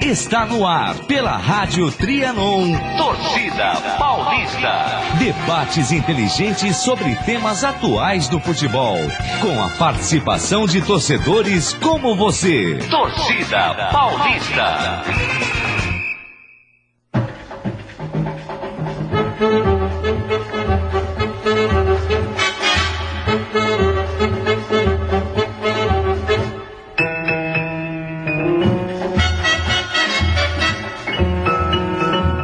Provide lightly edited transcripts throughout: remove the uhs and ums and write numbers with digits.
Está no ar pela Rádio Trianon, Torcida Paulista. Debates inteligentes sobre temas atuais do futebol, com a participação de torcedores como você. Torcida Paulista.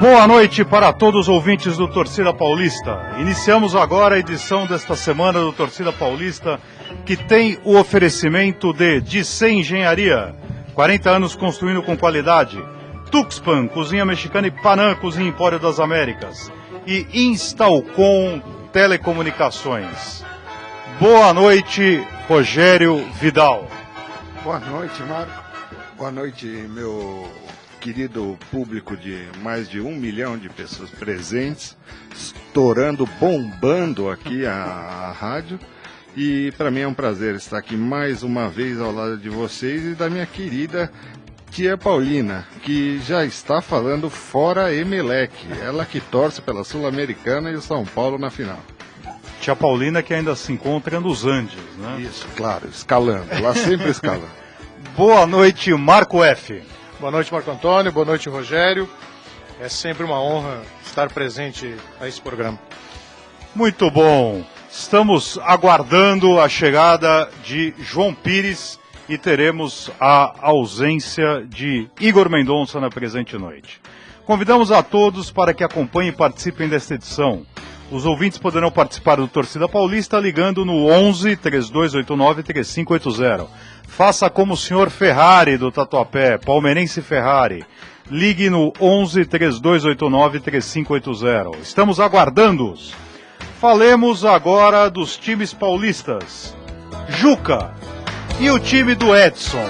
Boa noite para todos os ouvintes do Torcida Paulista. Iniciamos agora a edição desta semana do Torcida Paulista, que tem o oferecimento de Dicê Engenharia, 40 anos construindo com qualidade, Tuxpan, Cozinha Mexicana, e Panam, Cozinha Empório das Américas, e Instalcom Telecomunicações. Boa noite, Rogério Vidal. Boa noite, Marco. Boa noite, meu querido público de mais de 1 milhão de pessoas presentes, estourando, bombando aqui a rádio. E para mim é um prazer estar aqui mais uma vez ao lado de vocês e da minha querida tia Paulina, que já está falando fora Emelec, ela que torce pela Sul-Americana e o São Paulo na final. Tia Paulina que ainda se encontra nos Andes, né? Isso, claro, escalando, lá sempre escalando. Boa noite, Marco F. Boa noite, Marco Antônio. Boa noite, Rogério. É sempre uma honra estar presente a esse programa. Muito bom. Estamos aguardando a chegada de João Pires e teremos a ausência de Igor Mendonça na presente noite. Convidamos a todos para que acompanhem e participem desta edição. Os ouvintes poderão participar do Torcida Paulista ligando no 11 3289 3580. Faça como o senhor Ferrari do Tatuapé, palmeirense Ferrari. Ligue no 11 3289 3580. Estamos aguardando-os. Falemos agora dos times paulistas. Juca e o time do Edson.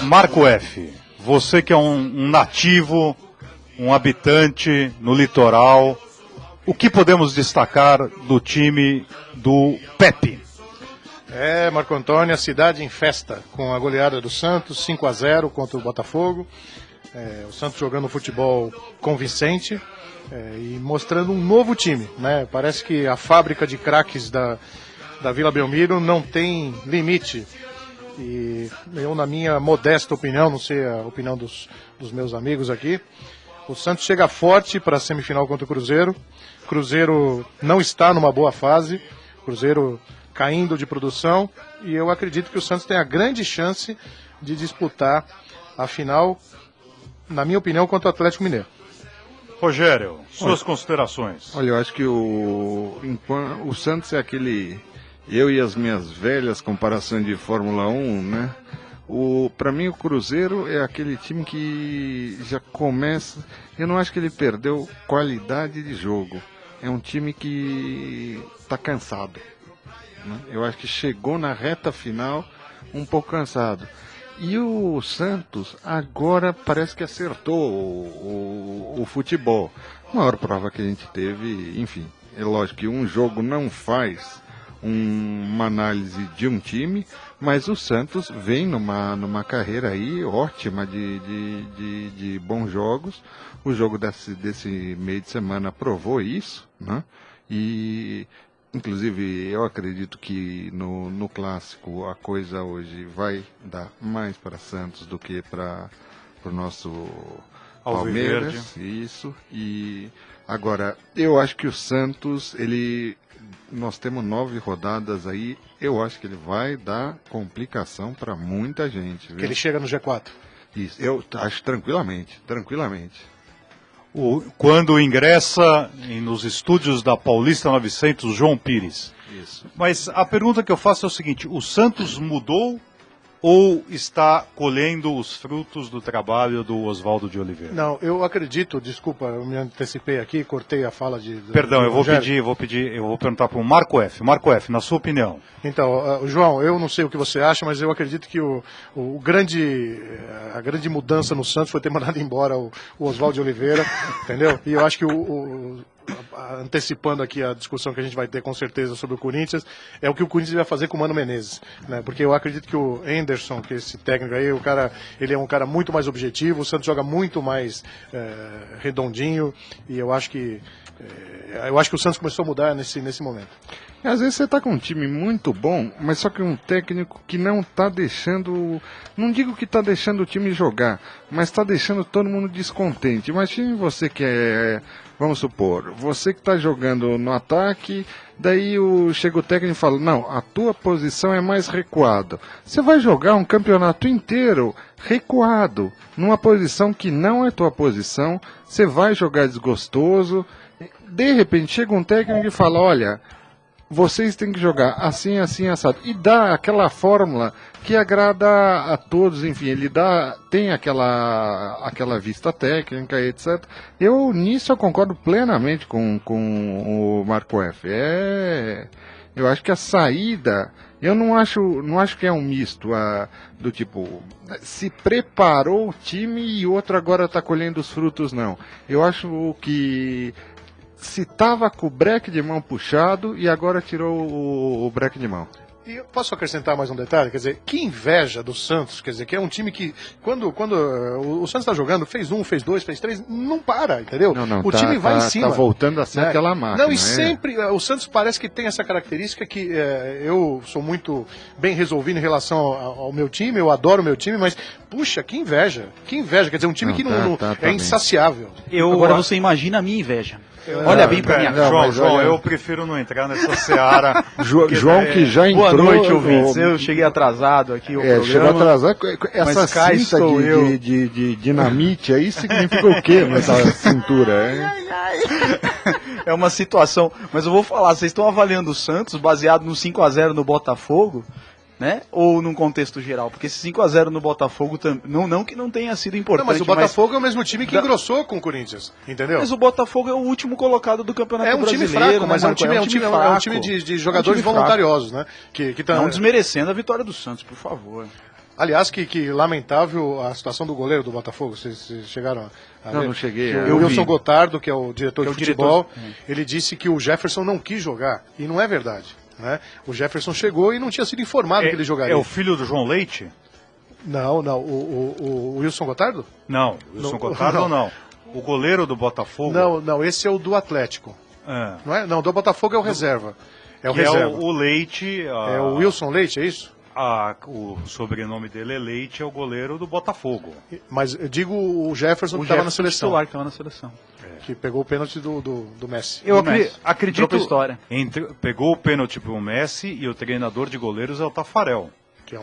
Marco F., você que é um nativo, um habitante no litoral, o que podemos destacar do time do Pepe? Marco Antônio, a cidade em festa, com a goleada do Santos, 5-0 contra o Botafogo. O Santos jogando futebol convincente e mostrando um novo time, né? Parece que a fábrica de craques da Vila Belmiro não tem limite. E eu, na minha modesta opinião, não sei a opinião dos meus amigos aqui, o Santos chega forte para a semifinal contra o Cruzeiro. Cruzeiro não está numa boa fase, Cruzeiro caindo de produção, e eu acredito que o Santos tem a grande chance de disputar a final, na minha opinião, contra o Atlético Mineiro. Rogério, suas considerações. Olha, eu acho que o Santos é aquele... Eu e as minhas velhas comparações de Fórmula 1, né? Para mim o Cruzeiro é aquele time que já começa... Eu não acho que ele perdeu qualidade de jogo. É um time que está cansado, né? Eu acho que chegou na reta final um pouco cansado. E o Santos agora parece que acertou o futebol. A maior prova que a gente teve, enfim, é lógico que um jogo não faz uma análise de um time, mas o Santos vem numa carreira aí ótima de bons jogos. O jogo desse meio de semana provou isso, né? E inclusive eu acredito que no clássico a coisa hoje vai dar mais para Santos do que para o nosso Palmeiras. Isso. E agora eu acho que o Santos, nós temos 9 rodadas aí, eu acho que ele vai dar complicação para muita gente, viu? Que ele chega no G4. Isso, eu acho tranquilamente. Quando ingressa nos estúdios da Paulista 900, João Pires. Isso. Mas a pergunta que eu faço é o seguinte, o Santos mudou ou está colhendo os frutos do trabalho do Oswaldo de Oliveira? Não, eu acredito, desculpa, eu me antecipei aqui, cortei a fala de... Perdão, eu vou Rogério. perguntar para o Marco F. Marco F, na sua opinião. Então, João, eu não sei o que você acha, mas eu acredito que a grande mudança no Santos foi ter mandado embora o Oswaldo de Oliveira, entendeu? E eu acho que antecipando aqui a discussão que a gente vai ter com certeza sobre o Corinthians, é o que o Corinthians vai fazer com o Mano Menezes, né? Porque eu acredito que o Henderson, que é esse técnico aí, ele é um cara muito mais objetivo, o Santos joga muito mais redondinho, e eu acho que o Santos começou a mudar nesse momento. Às vezes você tá com um time muito bom, mas só que um técnico que não tá deixando, não digo que tá deixando o time jogar, mas tá deixando todo mundo descontente. Imagine você que vamos supor, você que tá jogando no ataque, daí chega o técnico e fala, não, a tua posição é mais recuada. Você vai jogar um campeonato inteiro recuado, numa posição que não é tua posição, você vai jogar desgostoso. De repente chega um técnico e fala, olha, vocês têm que jogar assim, assim, assado. E dá aquela fórmula que agrada a todos, enfim, tem aquela vista técnica, etc. Nisso eu concordo plenamente com o Marco F. Eu acho que a saída, eu não acho que é um misto, do tipo, se preparou o time e outro agora está colhendo os frutos, não. Eu acho que se estava com o breque de mão puxado e agora tirou o breque de mão. E eu posso acrescentar mais um detalhe? Quer dizer, que inveja do Santos, quer dizer, que é um time que, quando o Santos está jogando, fez 1, fez 2, fez 3, não para, entendeu? Não, o time vai em cima. Tá voltando a ser aquela máquina. Não, e sempre, o Santos parece que tem essa característica que eu sou muito bem resolvido em relação ao meu time, eu adoro o meu time, mas, puxa, que inveja, quer dizer, um time que é insaciável. Agora você imagina a minha inveja. Olha bem pra minha cara. João, eu prefiro não entrar nessa seara. João que já entrou... Boa noite, ouvintes. Eu cheguei atrasado aqui ao programa. Chegou atrasado. Essa cinta de dinamite aí significa o quê nessa cintura? É uma situação... Mas eu vou falar, vocês estão avaliando o Santos baseado no 5-0 no Botafogo, né? Ou num contexto geral? Porque esse 5-0 no Botafogo, não que não tenha sido importante. Não, mas o Botafogo é o mesmo time que engrossou com o Corinthians, entendeu? Mas o Botafogo é o último colocado do Campeonato Brasileiro. É um time fraco, mas é um time de jogadores voluntariosos, né? Não desmerecendo a vitória do Santos, por favor. Aliás, que lamentável a situação do goleiro do Botafogo. Vocês chegaram a ver? Não cheguei. O Wilson Gotardo, que é o diretor de futebol, ele disse que o Jefferson não quis jogar. E não é verdade. Né? O Jefferson chegou e não tinha sido informado que ele jogaria. É o filho do João Leite? Não. O Wilson Gotardo? Não, o Wilson Gotardo não. O goleiro do Botafogo? Não, esse é o do Atlético. Não é? Não, do Botafogo é o reserva. É o reserva. O Leite... É o Wilson Leite, é isso? O sobrenome dele é Leite, é o goleiro do Botafogo. Mas eu digo o Jefferson que estava na seleção. O Titular que estava na seleção. Que pegou o pênalti do Messi. Eu acredito... História. Pegou o pênalti pro Messi e o treinador de goleiros é o Tafarel. Que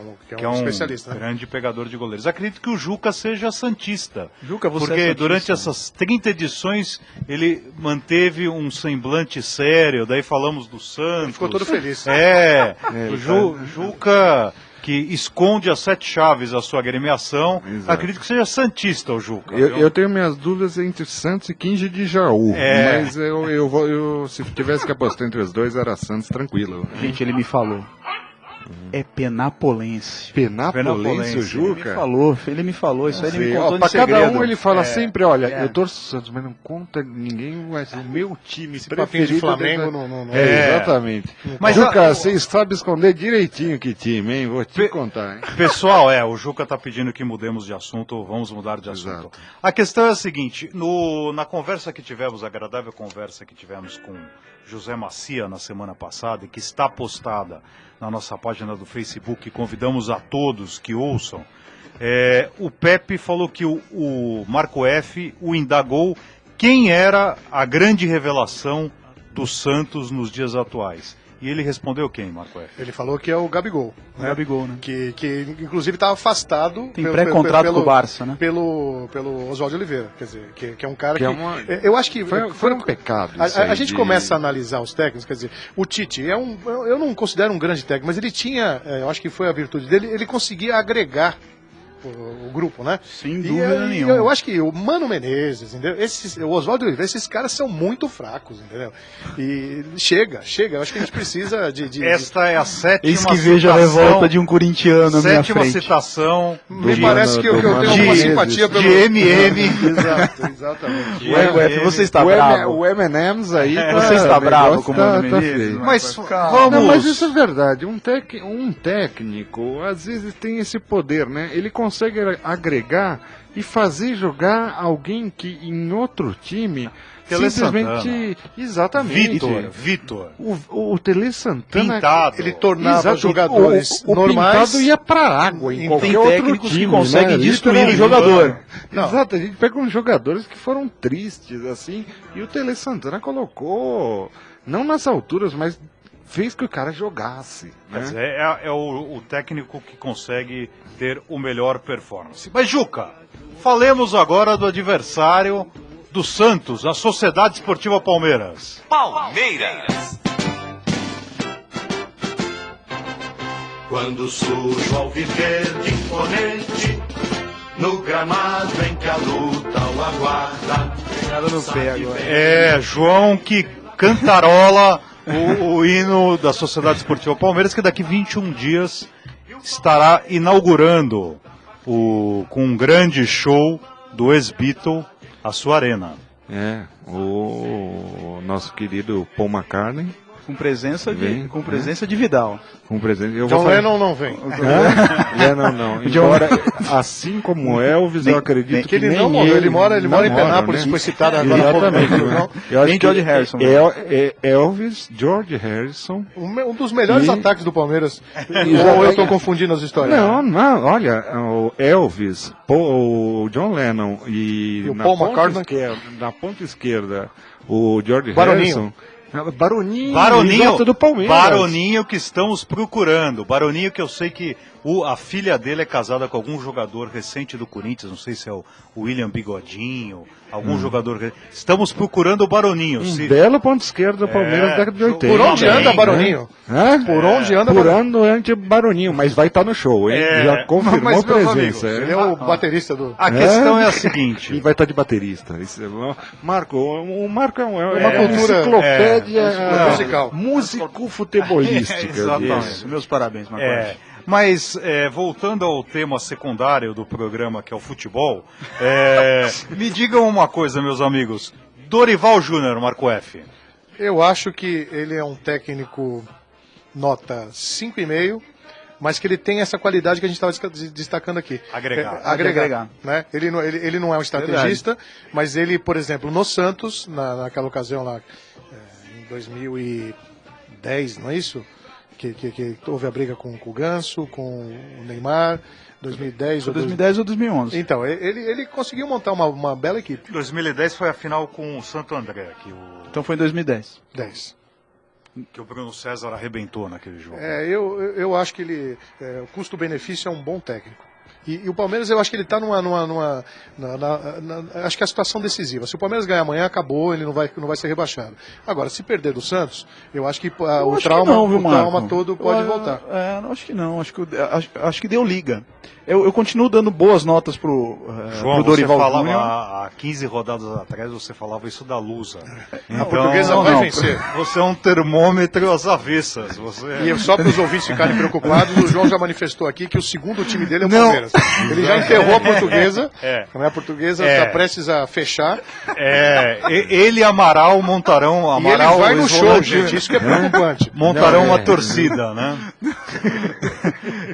é um especialista, né? Grande pegador de goleiros. Acredito que o Juca seja santista. Juca, você porque é santista, durante essas 30 edições ele manteve um semblante sério, daí falamos do Santos. Ele ficou todo feliz. O Juca, que esconde as 7 chaves da sua agremiação, acredito que seja santista o Juca. Eu tenho minhas dúvidas entre Santos e 15 de Jaú, mas eu se tivesse que apostar entre os dois, era Santos tranquilo. Gente, ele me falou. É penapolense. Penapolense, o Juca? Ele me falou, isso aí ele me contou pra de segredo. Cada um ele fala sempre, olha, eu torço o Santos, mas não conta ninguém, mas o meu time esse preferido... de Flamengo não exatamente. Mas Juca, você sabe esconder direitinho que time, hein? Vou te contar, hein? Pessoal, o Juca tá pedindo que mudemos de assunto, vamos mudar de assunto. Exato. A questão é a seguinte, na conversa que tivemos, agradável conversa que tivemos com José Macia na semana passada, e que está postada na nossa página do Facebook, convidamos a todos que ouçam, o Pepe falou que o Marco F o indagou quem era a grande revelação do Santos nos dias atuais. E ele respondeu quem, Marco F? Ele falou que é o Gabigol. O Gabigol, né? Que inclusive está afastado. Tem pré-contrato com o Barça, né? Pelo Oswaldo Oliveira. Quer dizer, que é um cara que. Eu acho que. Foi um pecado. A gente começa a analisar os técnicos, quer dizer, o Tite eu não considero um grande técnico, mas ele tinha, eu acho que foi a virtude dele, ele conseguia agregar o grupo, né? Sem dúvida nenhuma. Eu acho que o Mano Menezes, entendeu? O Oswaldo Oliveira, esses caras são muito fracos, entendeu? E chega. Eu acho que a gente precisa de Esta é a sétima Eis que vejo a revolta de um corintiano na minha sétima frente. citação. Me parece que eu tenho alguma simpatia pelo... De MM. Exato, exatamente. Você está bravo. O M&M's aí... Você está bravo com o Mano Menezes? Mas Não, mas isso é verdade. Um técnico, às vezes, tem esse poder, né? Ele consegue agregar e fazer jogar alguém que em outro time Tele simplesmente... Santana. Exatamente. Vitor. O Tele Santana... Pintado. Ele tornava Exato. jogadores o normais... Pintado ia pra água em Tem qualquer outro técnicos time, que conseguem né? destruir o Literalmente. jogador. Exato, a gente pega uns jogadores que foram tristes, assim, e o Tele Santana colocou, não nas alturas, mas fez que o cara jogasse. Quer Né? dizer, é o técnico que consegue ter o melhor performance. Mas, Juca, falemos agora do adversário do Santos, a Sociedade Esportiva Palmeiras. Palmeiras. Quando surge o alviverde imponente, no gramado em que a luta o aguarda. Nada no pé agora. É, João que cantarola o hino da Sociedade Esportiva Palmeiras, que daqui 21 dias estará inaugurando com um grande show do ex-Beatle a sua arena. O nosso querido Paul McCartney, Com presença Vem, de Vidal. com presente. Eu John vou falar- Lennon não vem. Não. Embora, assim como Elvis, eu acredito Que ele nem não morreu, ele mora não em Penápolis, né? foi citado agora há pouco Exatamente. tempo, não? Eu acho Nem que George Harrison. Elvis, George Harrison. Um dos melhores E- ataques do Palmeiras. Exatamente. Ou eu estou confundindo as histórias? Não, olha, o Elvis, o John Lennon E o na Paul ponta McCartney? na ponta esquerda, o George Baroninho. Harrison. Baroninho, Baroninho, exato, do Palmeiras. Baroninho que estamos procurando. Baroninho que eu sei que a filha dele é casada com algum jogador recente do Corinthians, não sei se é o William Bigodinho, algum jogador. Estamos procurando o Baroninho. Belo ponto esquerdo do Palmeiras da década de 80. Por onde anda Baroninho? Hã? Por onde anda Por Baroninho? onde Baroninho, mas vai estar no show, hein? Já confirmou mas, meus presença. amigos, Ele é o baterista do... A questão é a seguinte. E vai estar de baterista. Marco, o Marco é uma cultura, enciclopédia musical. músico-futebolística. Exatamente. disso. Meus parabéns, Marcos. Mas, voltando ao tema secundário do programa, que é o futebol, me digam uma coisa, meus amigos. Dorival Júnior, Marco F. Eu acho que ele é um técnico nota 5,5, mas que ele tem essa qualidade que a gente estava destacando aqui. Agregar. Agregar. Né? Ele não é um estrategista, mas ele, por exemplo, no Santos, naquela ocasião lá, em 2010, não é isso? Que houve a briga com o Ganso, com o Neymar, 2010 ou 2010 ou 2011. Então, ele conseguiu montar uma bela equipe. 2010 foi a final com o Santo André, Então foi em 2010. 10. que o Bruno César arrebentou naquele jogo. Eu acho que o custo-benefício é um bom técnico. E o Palmeiras, eu acho que ele está acho que é a situação decisiva. Se o Palmeiras ganhar amanhã, acabou, ele não vai ser rebaixado. Agora, se perder do Santos, eu acho que o trauma todo pode voltar. Não, acho que não. Acho que deu liga. Eu continuo dando boas notas pro Dorival você falava Júnior. há 15 rodadas atrás, você falava isso da Lusa. A portuguesa vai vencer. Você é um termômetro às avessas. E só para os ouvintes ficarem preocupados, o João já manifestou aqui que o segundo time dele é o Palmeiras. Ele já enterrou a portuguesa. A portuguesa está prestes a fechar. Ele e Amaral montarão. Amaral, e ele vai no show, gente. Isso que é preocupante. Montarão uma torcida, né?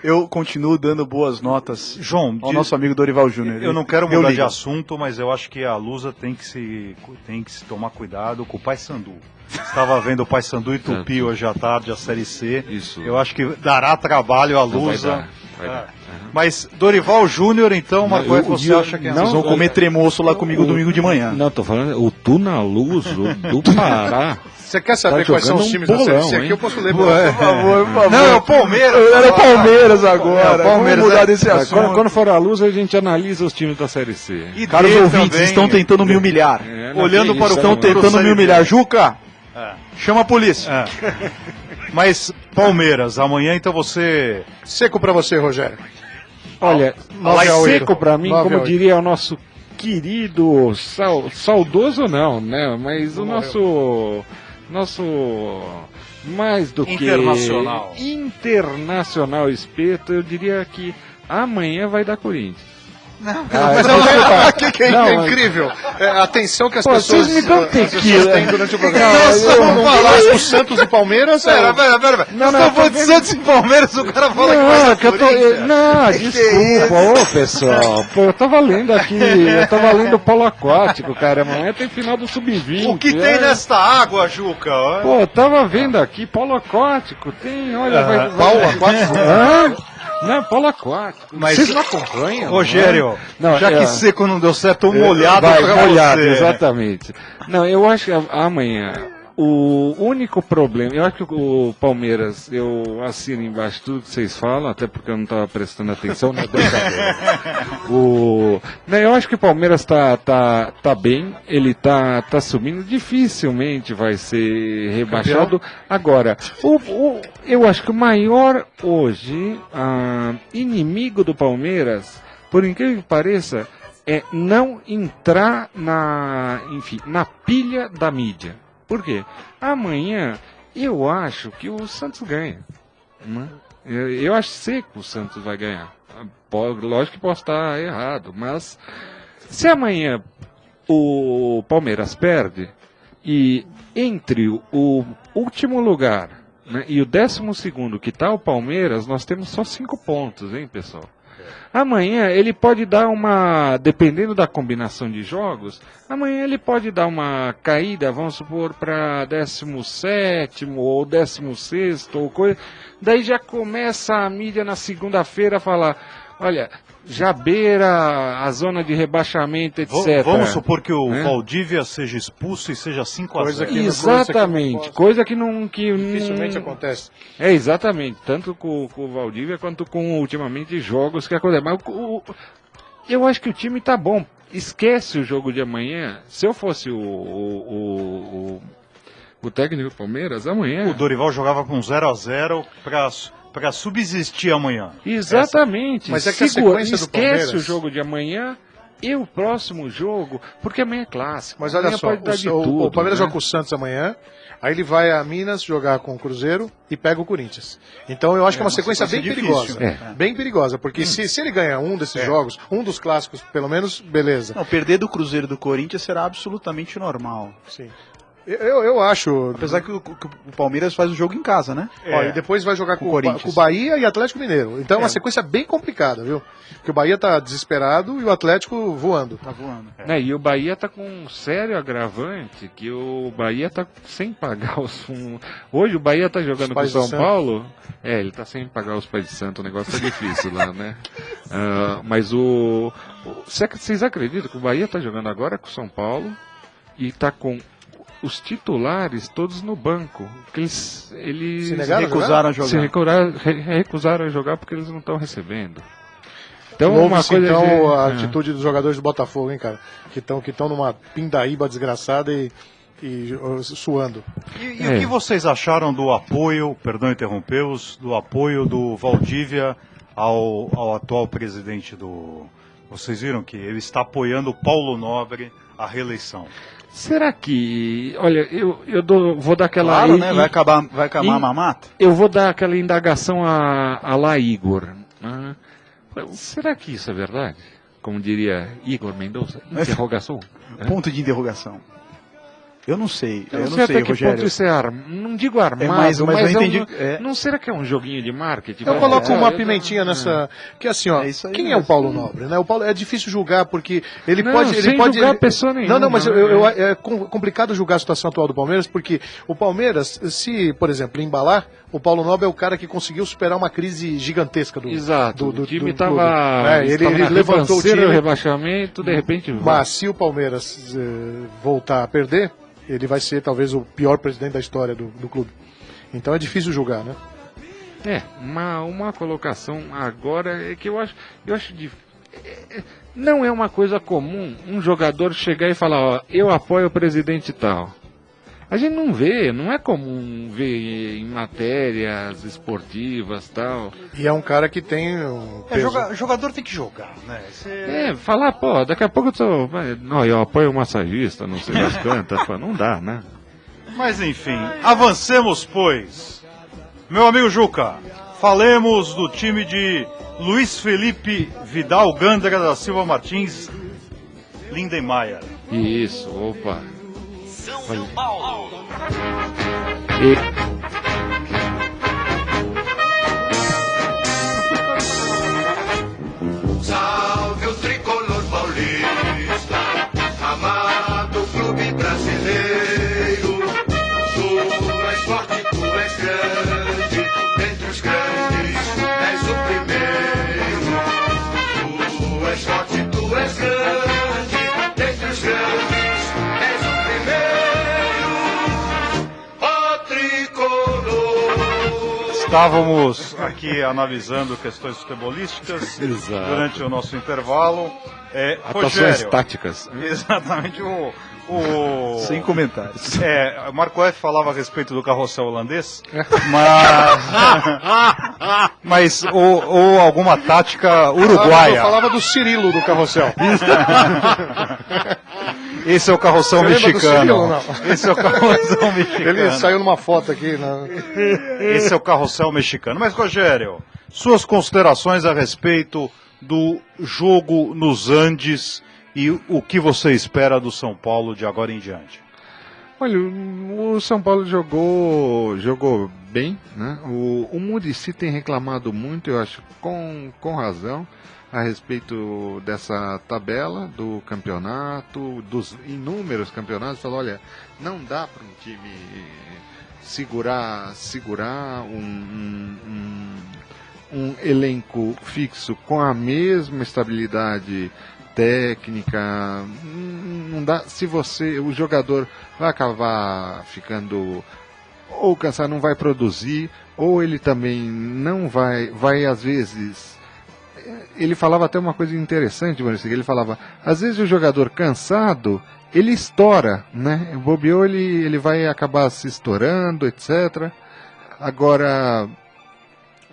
Eu continuo dando boas notas ao nosso amigo Dorival Júnior. Eu não quero mudar de assunto, mas eu acho que a Lusa tem que se tomar cuidado com o Paysandu. Estava vendo o Paysandu e Tupi hoje à tarde, a Série C. Isso. Eu acho que dará trabalho à Lusa. Vai dar. Mas Dorival Júnior, então, Marco, você acha que Vocês vão comer tremoço lá comigo domingo de manhã. Não, tô falando, o Tunaluz do Pará. Você quer saber quais são os times da Série C? Aqui eu posso ler, por favor. Não, é o Palmeiras. Era o Palmeiras agora. É, Palmeiras, Vamos mudar desse assunto. Quando for a luz, a gente analisa os times da Série C. E Caros dele ouvintes, também. estão tentando me humilhar. Olhando para o Estão futuro tentando Série me humilhar. B. Juca, chama a polícia. É. Mas Palmeiras, amanhã então você... Seco pra você, Rogério. Olha, 9 a 8. seco pra mim, 9 a como 8. diria o nosso querido, saudoso não, né? Mas o nosso mais do Internacional. que internacional espeto, eu diria que amanhã vai dar Corinthians. Que é incrível. A atenção que as pessoas vocês me dão tequila. têm durante o programa. Não, Vamos falar do Santos e Palmeiras. Pera. Não, Você falando de Santos e Palmeiras, o cara fala que vai Não, dar que eu tô. Corinthians. Não, desculpa, ô pessoal. Pô, eu tava lendo aqui, eu tava lendo o polo aquático, cara. Amanhã tem final do Sub-20. O que tem nesta água, Juca? Pô, eu tava vendo aqui, polo aquático, tem, olha, vai. Polo aquático? Não, polo aquático. Mas- Vocês não acompanham? Rogério, Não, já que seco não deu certo, um molhado vai, pra molhado, você. exatamente. Não, eu acho que amanhã o único problema, eu acho que o Palmeiras, eu assino embaixo tudo que vocês falam, até porque eu não estava prestando atenção na brincadeira. Não, eu acho que o Palmeiras tá bem, ele tá subindo, dificilmente vai ser rebaixado. Agora, eu acho que o maior hoje inimigo do Palmeiras, por incrível que pareça, é não entrar na pilha da mídia. Por quê? Amanhã eu acho que o Santos ganha. Né? Eu acho seco que o Santos vai ganhar. Lógico que posso estar errado, mas se amanhã o Palmeiras perde e entre o último lugar, né, e o 12º que está o Palmeiras, nós temos só 5 pontos, hein, pessoal? Amanhã ele pode dar dependendo da combinação de jogos, amanhã ele pode dar uma caída, vamos supor, para 17º ou 16º ou coisa. Daí já começa a mídia na segunda-feira a falar, olha, já beira a zona de rebaixamento, etc. Vamos supor que o Valdívia seja expulso e seja 5-0. Exatamente, coisa que Dificilmente acontece. É, exatamente, tanto com o Valdívia quanto com, ultimamente, jogos que acontecem. Mas eu acho que o time tá bom. Esquece o jogo de amanhã. Se eu fosse o técnico do Palmeiras, amanhã... O Dorival jogava com 0-0 para subsistir amanhã. Exatamente. Mas é que a sequência do esquece Palmeiras... o jogo de amanhã e o próximo jogo, porque amanhã é clássico. Mas olha amanhã só, pode dar de tudo, o Palmeiras né? joga com o Santos amanhã, aí ele vai a Minas jogar com o Cruzeiro e pega o Corinthians. Então eu acho que é uma sequência bem difícil. perigosa. Bem perigosa, porque se ele ganha um desses jogos, um dos clássicos pelo menos, beleza. Não, perder do Cruzeiro e do Corinthians será absolutamente normal. Sim. Eu acho... Apesar que o Palmeiras faz o jogo em casa, né? Ó, e depois vai jogar Com com o Corinthians. o Bahia e Atlético Mineiro. Então é uma sequência bem complicada, viu? Porque o Bahia tá desesperado e o Atlético voando. Tá voando. Né, e o Bahia tá com um sério agravante, que o Bahia tá sem pagar os... Hoje o Bahia tá jogando com o São Paulo, ele tá sem pagar os pais de santo, o negócio tá difícil lá, né? Mas vocês acreditam que o Bahia tá jogando agora com o São Paulo e tá com os titulares todos no banco, que eles Se recusaram a jogar. se recusaram a jogar porque eles não estão recebendo. Então, Ouve-se, então, a de... atitude dos jogadores do Botafogo, hein, cara? Que estão numa pindaíba desgraçada e suando. E o que vocês acharam do apoio, perdão interrompê-los, do apoio do Valdívia ao atual presidente do... Vocês viram que ele está apoiando o Paulo Nobre à reeleição. Será que... Olha, vou dar aquela... Claro, né? Vai acabar a mamata? Eu vou dar aquela indagação a lá Igor. Né? Será que isso é verdade? Como diria Igor Mendonça? Interrogação? Ponto de interrogação. Eu não sei. Eu não sei até que Rogério. ponto isso é não digo armado, mas eu entendi. Não será que é um joguinho de marketing? Eu coloco uma pimentinha nessa... Que assim, ó, quem é o Paulo Nobre, né? O Paulo é difícil julgar porque ele pode... Sem julgar pessoa nenhuma. Não, mas é complicado julgar a situação atual do Palmeiras porque o Palmeiras, se, por exemplo, embalar, o Paulo Nobre é o cara que conseguiu superar uma crise gigantesca do Exato, do o time clube. estava Ele levantou o time. rebaixamento, de repente... Mas se o Palmeiras voltar a perder, ele vai ser talvez o pior presidente da história do clube. Então é difícil julgar, né? Uma colocação agora é que eu acho não é uma coisa comum um jogador chegar e falar, ó, eu apoio o presidente tal. A gente não é comum ver em matérias esportivas tal. E é um cara que tem peso. Jogador tem que jogar, né? Falar, pô, daqui a pouco eu apoio o massagista, não sei das quantas, não dá, né? Mas enfim, avancemos, pois. Meu amigo Juca, falemos do time de Luiz Felipe Vidal Gândara da Silva Martins Lindenmayer. Isso, opa. São Paulo. Salve o tricolor paulista, amado clube brasileiro. Tu és forte, tu és grande, dentre os grandes és o primeiro. Tu és forte, tu és grande, dentre os grandes és o primeiro. Ó tricolor. Estávamos aqui analisando questões futebolísticas Exato. durante o nosso intervalo. Atuações Rogério, táticas. exatamente, Sem comentários. Marco F falava a respeito do carrossel holandês, mas ou alguma tática uruguaia. Eu falava do Cirilo do carrossel. Esse é o carrossel Você lembra do mexicano. Cirilo, não? Esse é o carrossel mexicano. Ele saiu numa foto aqui. Esse é o carrossel mexicano. Mas, Rogério, suas considerações a respeito do jogo nos Andes e o que você espera do São Paulo de agora em diante? Olha, o São Paulo jogou bem, né? O Muricy tem reclamado muito, eu acho, com razão, a respeito dessa tabela do campeonato, dos inúmeros campeonatos. Falou, olha, não dá para um time segurar um elenco fixo com a mesma estabilidade técnica. Não dá. Se o jogador vai acabar ficando ou cansado, não vai produzir, ou ele também não vai às vezes. Ele falava até uma coisa interessante, Maurício, que ele falava, às vezes o jogador cansado, ele estoura, né? Bobeou, ele vai acabar se estourando, etc. Agora,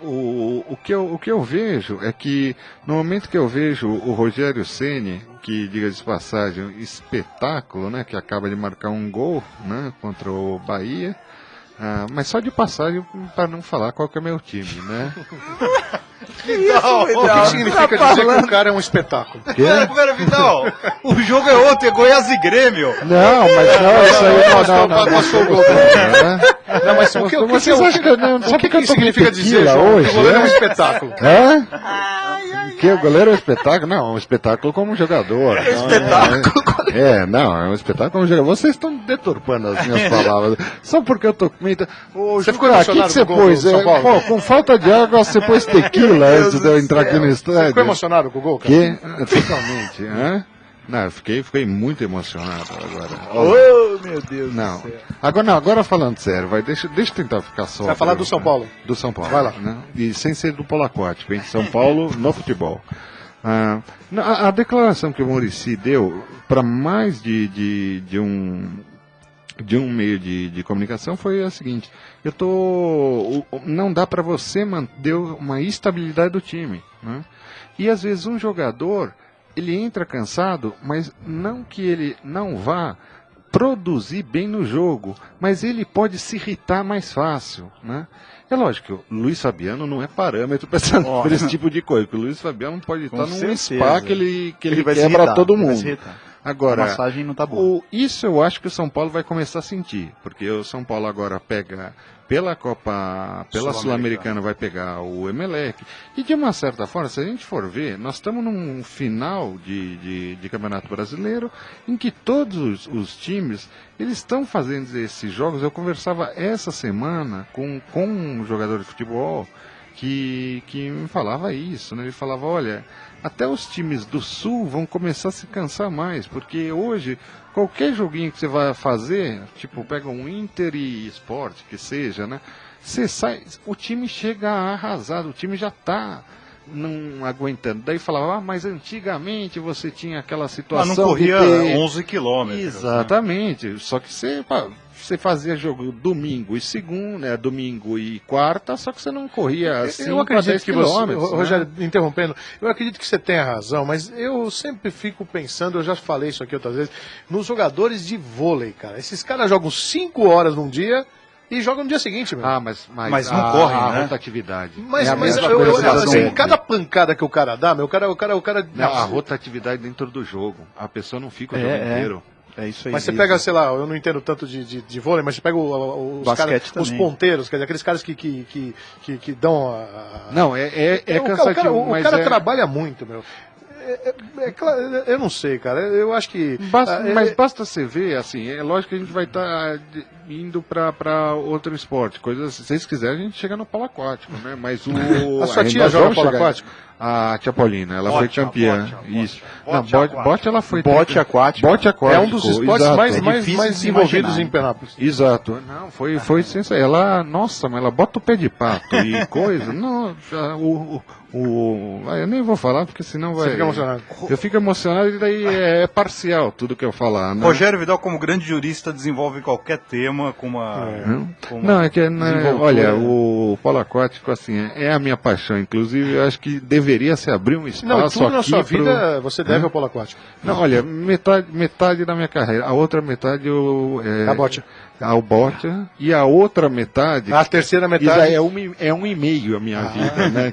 o que eu vejo é que, no momento que eu vejo o Rogério Ceni, que, diga de passagem, espetáculo, né? Que acaba de marcar um gol, né? Contra o Bahia, mas só de passagem, para não falar qual que é meu time, né? O que significa dizer que o cara é um espetáculo? Pera, Vidal, o jogo é outro, é Goiás e Grêmio. Não, mas não, isso aí não. Passou o gol. Não, mas o que significa dizer, João, que o goleiro é um espetáculo? Hã? Que o goleiro é um espetáculo? Não, é um espetáculo como jogador. É um espetáculo. É um espetáculo como jogador. Vocês estão deturpando as minhas palavras. Só porque eu tô comendo. Você ficou emocionado que você com o gol pôs? do São Paulo? Pô, com falta de água, você pôs tequila antes de eu entrar aqui no estádio. Você ficou emocionado com o gol, cara? Totalmente. Hã? Não, eu fiquei muito emocionado agora. Oh, meu Deus Não. do céu. Agora falando sério, deixa eu tentar ficar só. Vai falar do São Paulo? Do São Paulo. Vai lá. Né? E sem ser do polo aquático, hein? São Paulo no futebol. A declaração que o Muricy deu para mais de um meio de comunicação foi a seguinte: não dá para você manter uma estabilidade do time, né? E às vezes um jogador ele entra cansado, mas não que ele não vá produzir bem no jogo, mas ele pode se irritar mais fácil, né? É lógico que o Luiz Fabiano não é parâmetro para esse tipo de coisa, porque o Luiz Fabiano pode estar num spa que ele vai se quebra irritar, todo vai se mundo. irritar. Agora, A massagem não tá boa. isso eu acho que o São Paulo vai começar a sentir, porque o São Paulo agora pega pela Sul-Americana vai pegar o Emelec, e de uma certa forma, se a gente for ver, nós estamos num final de Campeonato Brasileiro, em que todos os times, eles estão fazendo esses jogos. Eu conversava essa semana com um jogador de futebol, que me falava isso, né? Ele falava, olha, até os times do Sul vão começar a se cansar mais, porque hoje qualquer joguinho que você vai fazer, tipo, pega um Inter e Sport, que seja, né? Você sai, o time chega arrasado, o time já está não aguentando. Daí falava, mas antigamente você tinha aquela situação não corria de ter... 11 quilômetros. Exatamente, né? Só que você fazia jogo domingo e segunda, domingo e quarta, só que você não corria 5 a 10 quilômetros. Rogério, interrompendo, eu acredito que você tenha razão, mas eu sempre fico pensando, eu já falei isso aqui outras vezes, nos jogadores de vôlei, cara. Esses caras jogam 5 horas num dia e jogam no dia seguinte, meu. Mas não correm, né? A rotatividade. Mas assim, cada pancada que o cara dá, meu, o cara... Não, a rotatividade dentro do jogo. A pessoa não fica o jogo inteiro. É isso aí. Mas você pega, sei lá, eu não entendo tanto de vôlei, mas você pega os caras, os ponteiros, quer dizer, aqueles caras que dão a... Não, é cansativo. O cara trabalha muito, meu. Eu não sei, cara. Eu acho que... Mas basta você ver, assim, é lógico que a gente vai estar indo para outro esporte. Coisas, se vocês quiserem, a gente chega no polo aquático, né? Mas a sua tia joga polo aquático? A tia Paulina, ela foi campeã. Isso. Bote ela foi... Bote aquático. Bote aquático. É um dos esportes mais envolvidos em Penápolis. Exato. Não, foi sensacional. Ela, nossa, mas ela bota o pé de pato e coisa. Não, eu nem vou falar, porque senão vai... Você fica emocionado. Eu fico emocionado e daí é parcial tudo que eu falar, né? Rogério Vidal, como grande jurista, desenvolve qualquer tema com uma... Não, é que, olha, o polo aquático, assim, é a minha paixão. Inclusive, eu acho que deveria se abrir um espaço não, tudo aqui na sua vida você deve ao polo aquático. Não, olha, metade da minha carreira. A outra metade A bote. Ao bote. E a outra metade... A terceira metade... Isso é um e meio a minha vida, né?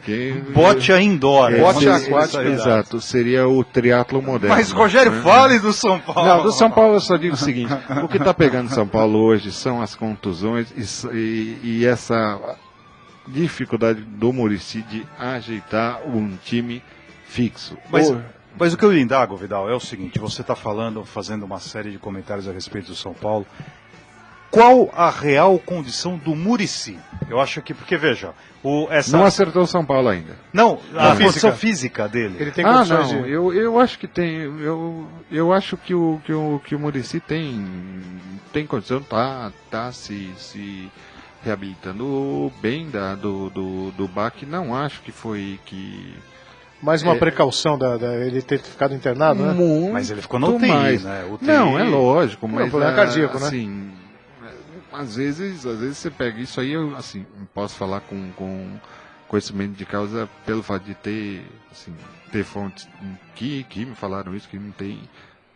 Bote indoor. Bote aquático. Exato, seria o triatlo moderno. Mas, Rogério, fale do São Paulo. Não, do São Paulo eu só digo o seguinte, o que está pegando São Paulo hoje são as contusões e essa dificuldade do Muricy de ajeitar um time fixo. Mas o que eu lhe indago, Vidal, é o seguinte, você está fazendo uma série de comentários a respeito do São Paulo. Qual a real condição do Muricy? Eu acho que, porque veja, não acertou o São Paulo ainda. Não, a condição física dele. Ele tem condições não, eu acho que tem, eu acho que o Muricy tem condição, tá se reabilitando bem do baque. Não acho que foi que... Mais uma precaução ele ter ficado internado, né? Mas ele ficou no UTI, né? UTI... Não, é lógico, mas... Problema cardíaco, assim, né? Às vezes você pega isso aí, eu assim, posso falar com conhecimento de causa pelo fato de ter fontes que me falaram isso, que não tem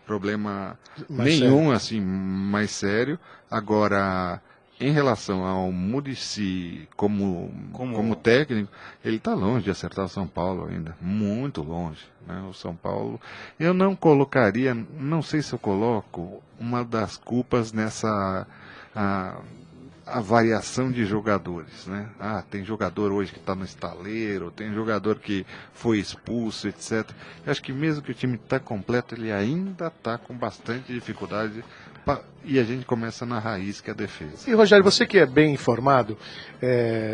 problema nenhum, assim, mais sério. Agora, em relação ao Muricy como técnico, ele está longe de acertar o São Paulo ainda, muito longe, né? O São Paulo, eu não colocaria, não sei se eu coloco uma das culpas nessa a variação de jogadores, né? Tem jogador hoje que está no estaleiro, tem jogador que foi expulso, etc. Eu acho que mesmo que o time está completo, ele ainda está com bastante dificuldade e a gente começa na raiz, que é a defesa. E Rogério, você que é bem informado,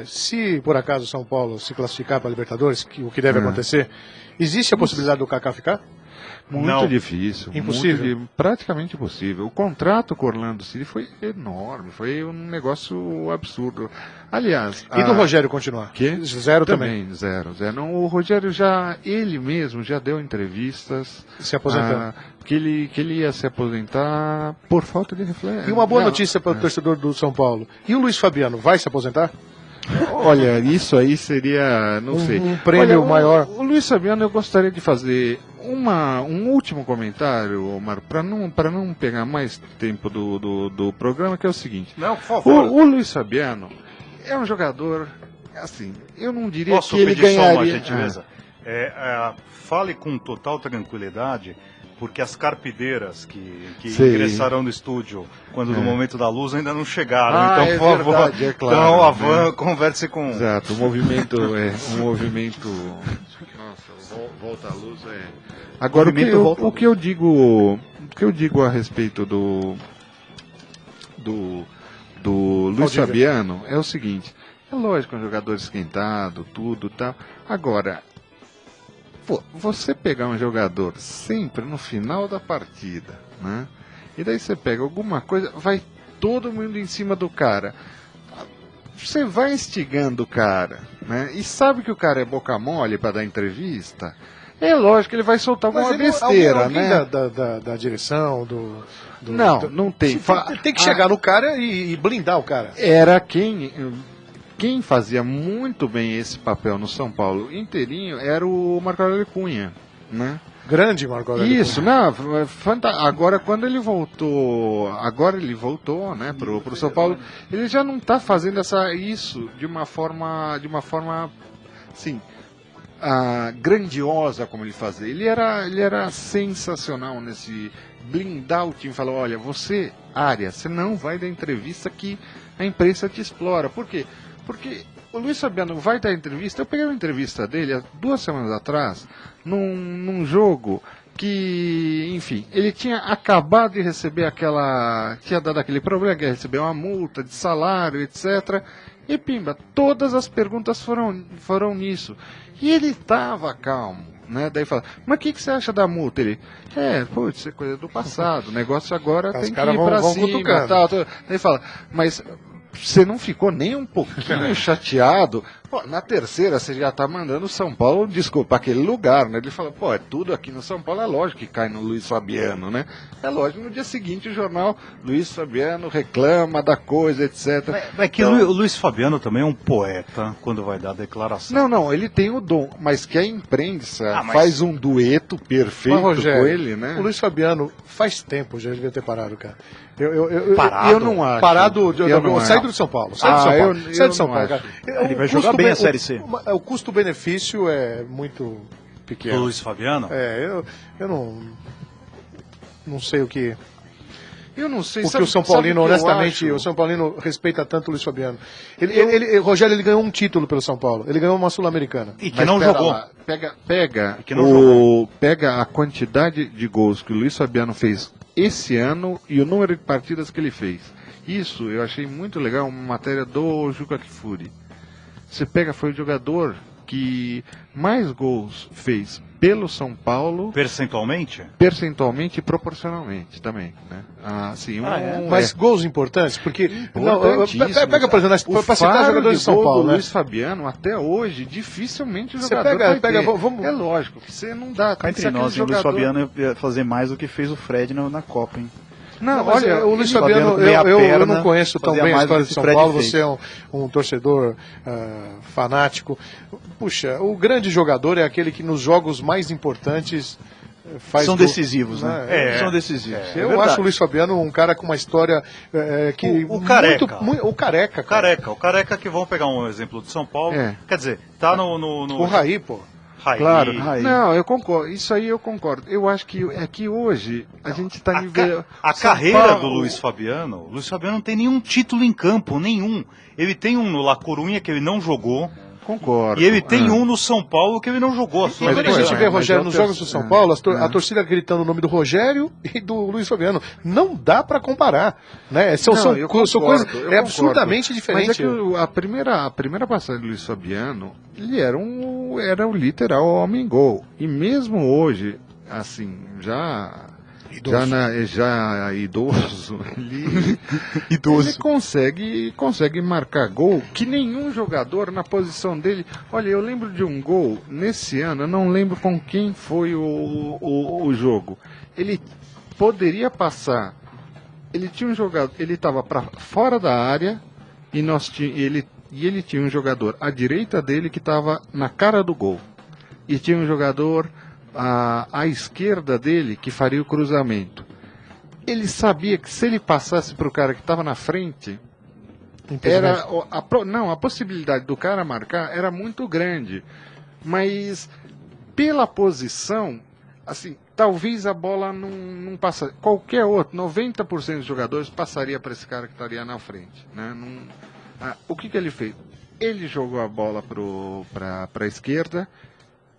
se por acaso o São Paulo se classificar para a Libertadores, o que deve acontecer, existe a possibilidade do Kaká ficar? Muito difícil. Impossível? Praticamente impossível. O contrato com o Orlando City foi enorme, foi um negócio absurdo. Aliás... E do Rogério continuar? Zero também? Zero. Não, o Rogério ele mesmo já deu entrevistas... Se aposentando. Que ele ia se aposentar por falta de reflexo. E uma boa notícia para o torcedor do São Paulo. E o Luiz Fabiano vai se aposentar? Olha, isso aí seria, não sei. Um prêmio maior. O Luiz Fabiano, eu gostaria de fazer um último comentário, Omar, para não pegar mais tempo do programa, que é o seguinte. Não, por favor. O Luiz Fabiano é um jogador, assim, eu não diria Posso que ele pedir ganharia... só uma gentileza? Fale com total tranquilidade, porque as carpideiras que Sei. ingressarão no estúdio quando no momento da luz ainda não chegaram. Ah, então, é por favor, verdade, é claro, então, né? Avan, converse com... Exato, o movimento Nossa, volta à luz é... Agora, o que eu digo a respeito do Luiz Fabiano é o seguinte, é lógico, um jogador esquentado, tudo, tal. Agora, você pegar um jogador sempre no final da partida, né? E daí você pega alguma coisa, vai todo mundo em cima do cara. Você vai instigando o cara, né? E sabe que o cara é boca mole para dar entrevista? É lógico que ele vai soltar alguma besteira, alguém né? da direção, Não tem. Tem que chegar no cara e blindar o cara. Era quem fazia muito bem esse papel no São Paulo inteirinho era o Marco Aurélio Cunha, né? Grande Marco Aurélio Isso, Cunha. não, agora quando ele voltou, né, pro São Paulo, ele já não está fazendo isso de uma forma assim, grandiosa como ele fazia. Ele era sensacional nesse blindar o time, falar, olha, você não vai dar entrevista que a imprensa te explora. Por quê? Porque o Luiz Fabiano vai dar entrevista. Eu peguei uma entrevista dele há 2 semanas atrás, num jogo que, enfim, ele tinha acabado de receber tinha dado aquele problema, que ia receber uma multa de salário, etc. E pimba, todas as perguntas foram nisso. E ele estava calmo, né? Daí fala, mas o que você acha da multa? Ele, isso é coisa do passado, o negócio agora tem que ir pra cima, tal. Daí fala, mas você não ficou nem um pouquinho chateado? Pô, na terceira você já tá mandando o São Paulo, desculpa, aquele lugar, né? Ele fala, é tudo aqui no São Paulo, é lógico que cai no Luiz Fabiano, né? É lógico, no dia seguinte o jornal, Luiz Fabiano reclama da coisa, etc. É que o Luiz Fabiano também é um poeta quando vai dar a declaração. Não, ele tem o dom, mas que a imprensa faz um dueto perfeito Rogério, com ele, né? O Luiz Fabiano faz tempo já devia ter parado, cara. Eu não acho. Sai do São Paulo. Sai do São Paulo. Sai do São Paulo, cara. Ele vai jogar bem a Série C. O custo-benefício é muito pequeno. O Luiz Fabiano? Eu não sei o que. Eu não sei. Porque o São Paulino, honestamente, o São Paulino respeita tanto o Luiz Fabiano. Rogério, ele ganhou um título pelo São Paulo. Ele ganhou uma Sul-Americana. E que não jogou. Pega a quantidade de gols que o Luiz Fabiano fez esse ano e o número de partidas que ele fez. Isso eu achei muito legal, uma matéria do Juca Kfouri. Você pega, foi o jogador que mais gols fez pelo São Paulo. Percentualmente? Percentualmente e proporcionalmente também, né? Mas gols importantes, porque pega, por exemplo, para citar jogadores de São Paulo, né? Luiz Fabiano, até hoje, dificilmente o jogador vai ter. É lógico que você não dá. Cá entre nós, o Luiz Fabiano ia fazer mais do que fez o Fred na Copa, hein? Não, olha, o Luiz Fabiano, eu não conheço tão bem a história de São Paulo, você é um torcedor fanático. Puxa, o grande jogador é aquele que nos jogos mais importantes são decisivos, né? São decisivos. Eu acho o Luiz Fabiano um cara com uma história que... O Careca. O Careca, cara. O Careca que vamos pegar um exemplo de São Paulo. Quer dizer, tá no... O Raí, pô. Claro, não, eu concordo, isso aí eu concordo. Eu acho que hoje a gente está nível... A carreira do Luiz Fabiano não tem nenhum título em campo, nenhum. Ele tem um no La Coruña que ele não jogou. Concordo. E ele tem um no São Paulo que ele não jogou. Mas quando a gente vê, Rogério, nos jogos do São Paulo, a torcida gritando o nome do Rogério e do Luiz Fabiano. Não dá para comparar, né? São coisas absurdamente diferentes. Mas é que a primeira passagem do Luiz Fabiano, ele era o literal homem-gol. E mesmo hoje, assim, já idoso, ele consegue marcar gol que nenhum jogador na posição dele. Olha, eu lembro de um gol nesse ano, eu não lembro com quem foi o jogo. Ele poderia passar, ele tinha um jogador, ele estava para fora da área e ele tinha um jogador à direita dele que estava na cara do gol. E tinha um jogador à esquerda dele que faria o cruzamento. Ele sabia que se ele passasse para o cara que estava na frente, a possibilidade do cara marcar era muito grande. Mas pela posição, assim, talvez a bola não passa. Qualquer outro, 90% dos jogadores passaria para esse cara que estaria na frente. Né? O que ele fez? Ele jogou a bola para a esquerda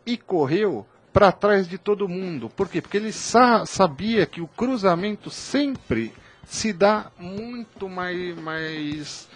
e correu para trás de todo mundo. Por quê? Porque ele sabia que o cruzamento sempre se dá muito mais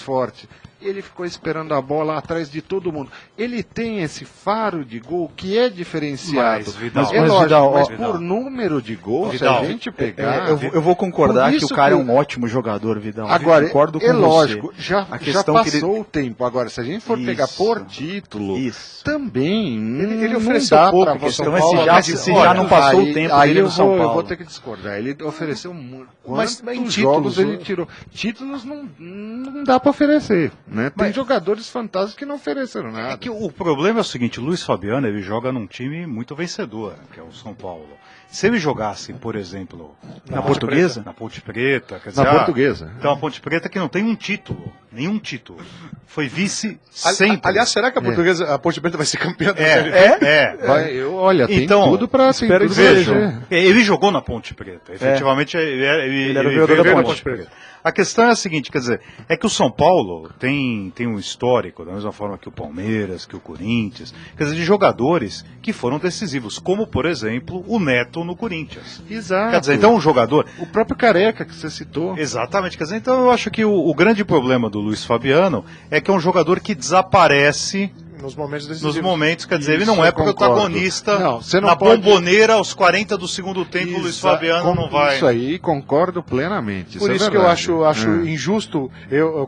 forte. Ele ficou esperando a bola atrás de todo mundo. Ele tem esse faro de gol que é diferenciado. Mas, Vidal, lógico, Vidal, mas Vidal. por número de gols, Vidal, se a gente pegar... Eu vou concordar Por que o isso cara é que um ótimo jogador, Vidal. Agora, concordo com é lógico, você. já questão que passou o tempo. Agora, se a gente for pegar Isso. por título, Isso. também Ele não ofereceu dá pouco pra pro você São Então, Paulo, se já não passou o tempo dele eu no São Eu Paulo. vou ter que discordar. Ele ofereceu muito. Mas em Quantos títulos, jogos ele tirou? Títulos não dá pra oferecer. Né? Tem jogadores fantásticos que não ofereceram nada. É que o problema é o seguinte, o Luiz Fabiano ele joga num time muito vencedor, que é o São Paulo. Se ele jogasse, por exemplo, Na Portuguesa? Na Ponte Preta, quer dizer, Na Portuguesa. Então a Ponte Preta que não tem um título, nenhum título. Foi vice sempre. Aliás, será que a portuguesa, a Ponte Preta vai ser campeã da Série B? Olha, tem Então, tudo pra espero que Vejam, ele jogou na Ponte Preta. Efetivamente, ele era veio jogador da da Ponte Preta. A questão é a seguinte, quer dizer, é que o São Paulo tem um histórico, da mesma forma que o Palmeiras, que o Corinthians, quer dizer, de jogadores que foram decisivos, como, por exemplo, o Neto no Corinthians. Exato. Quer dizer, então um jogador... O próprio Careca que você citou. Exatamente, quer dizer, então eu acho que o grande problema do Luiz Fabiano é que é um jogador que desaparece Nos momentos decisivos. nos momentos, quer dizer, ele Isso, não é eu concordo. protagonista Não, você não na pode- bomboneira aos 40 do segundo tempo, o Luiz Fabiano não vai... Isso aí, concordo plenamente. Por é isso que eu verdade. acho injusto,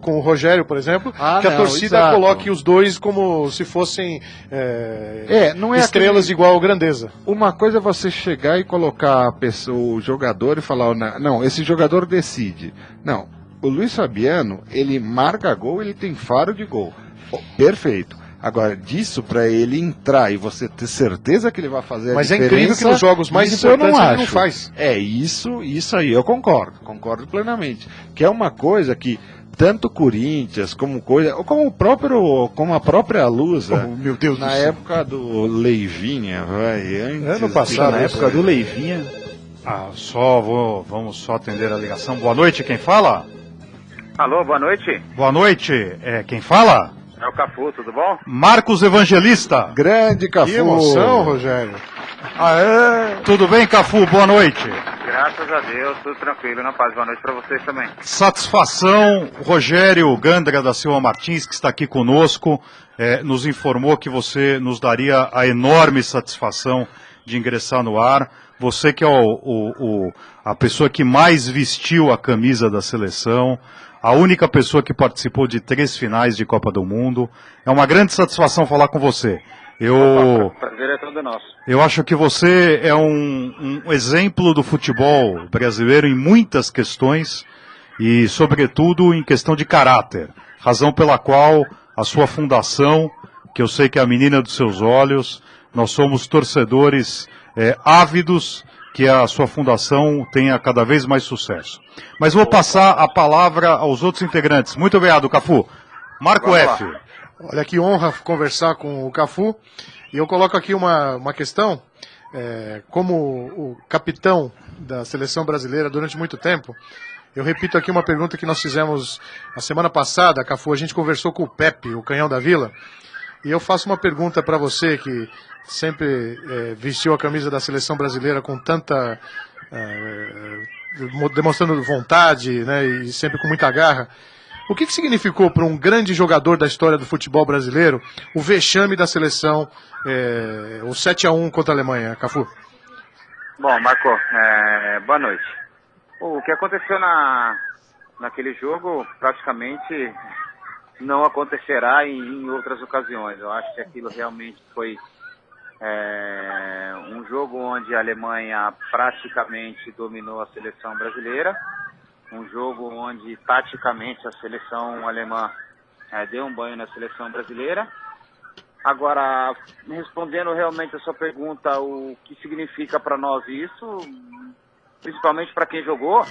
com o Rogério, por exemplo, Ah, que a não, torcida exato. coloque os dois como se fossem não é estrelas de igual grandeza. Uma coisa é você chegar e colocar o jogador e falar, não, esse jogador decide. Não, o Luiz Fabiano, ele marca gol, ele tem faro de gol. Perfeito. Agora, disso para ele entrar e você ter certeza que ele vai fazer a Mas é diferença... incrível que nos jogos mais isso eu importantes ele não acho. faz. Isso aí eu concordo plenamente. Que é uma coisa que tanto o Corinthians como a própria Lusa, Oh, meu Deus na do céu. época do Leivinha, antes, Ano passado, Na época do Leivinha. Vamos só atender a ligação. Boa noite, quem fala? Alô, boa noite. Boa noite, quem fala? É o Cafu, tudo bom? Marcos Evangelista. grande Cafu. Que emoção, Rogério. Tudo bem, Cafu? Boa noite. Graças a Deus, tudo tranquilo, na paz. Boa noite pra vocês também. Satisfação, Rogério Gandra da Silva Martins, que está aqui conosco, nos informou que você nos daria a enorme satisfação de ingressar no ar. Você que é a pessoa que mais vestiu a camisa da seleção, a única pessoa que participou de 3 finais de Copa do Mundo. É uma grande satisfação falar com você. O prazer é todo nosso. Eu acho que você é um exemplo do futebol brasileiro em muitas questões e, sobretudo, em questão de caráter. Razão pela qual a sua fundação, que eu sei que é a menina dos seus olhos, nós somos torcedores ávidos que a sua fundação tenha cada vez mais sucesso. Mas vou passar a palavra aos outros integrantes. Muito obrigado, Cafu. Marco Vamos F. lá. Olha que honra conversar com o Cafu. E eu coloco aqui uma questão. Como o capitão da seleção brasileira durante muito tempo, eu repito aqui uma pergunta que nós fizemos a semana passada, Cafu. A gente conversou com o Pepe, o canhão da Vila. E eu faço uma pergunta para você que sempre vestiu a camisa da seleção brasileira com tanta... demonstrando vontade, né, e sempre com muita garra. O que significou para um grande jogador da história do futebol brasileiro o vexame da seleção, o 7-1 contra a Alemanha, Cafu? Bom, Marco, boa noite. O que aconteceu naquele jogo praticamente não acontecerá em outras ocasiões. Eu acho que aquilo realmente foi um jogo onde a Alemanha praticamente dominou a seleção brasileira, um jogo onde taticamente a seleção alemã deu um banho na seleção brasileira. Agora, respondendo realmente a sua pergunta, o que significa para nós isso, principalmente para quem jogou,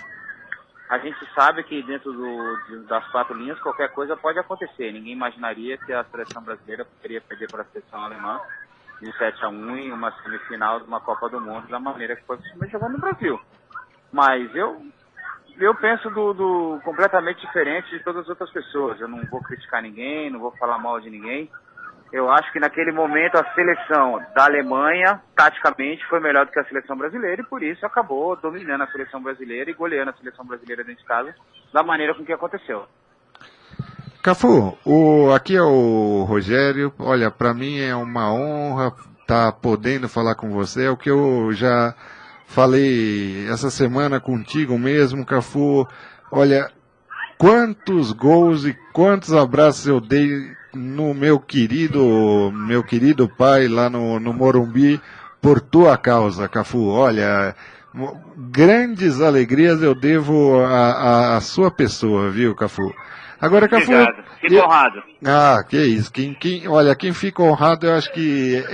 a gente sabe que dentro das 4 linhas qualquer coisa pode acontecer. Ninguém imaginaria que a seleção brasileira poderia perder para a seleção alemã. de 7-1 em uma semifinal de uma Copa do Mundo da maneira que foi jogando no Brasil. Mas eu penso completamente diferente de todas as outras pessoas. Eu não vou criticar ninguém, não vou falar mal de ninguém. Eu acho que naquele momento a seleção da Alemanha, taticamente, foi melhor do que a seleção brasileira e por isso acabou dominando a seleção brasileira e goleando a seleção brasileira dentro de casa da maneira com que aconteceu. Cafu, aqui é o Rogério. Olha, para mim é uma honra estar podendo falar com você. É o que eu já falei essa semana contigo mesmo, Cafu. Olha, quantos gols e quantos abraços eu dei no meu querido pai lá no Morumbi por tua causa, Cafu. Olha, grandes alegrias eu devo à sua pessoa, viu, Cafu? Agora, Cafu... Obrigado, fico honrado. Que isso. Olha, quem fica honrado eu acho que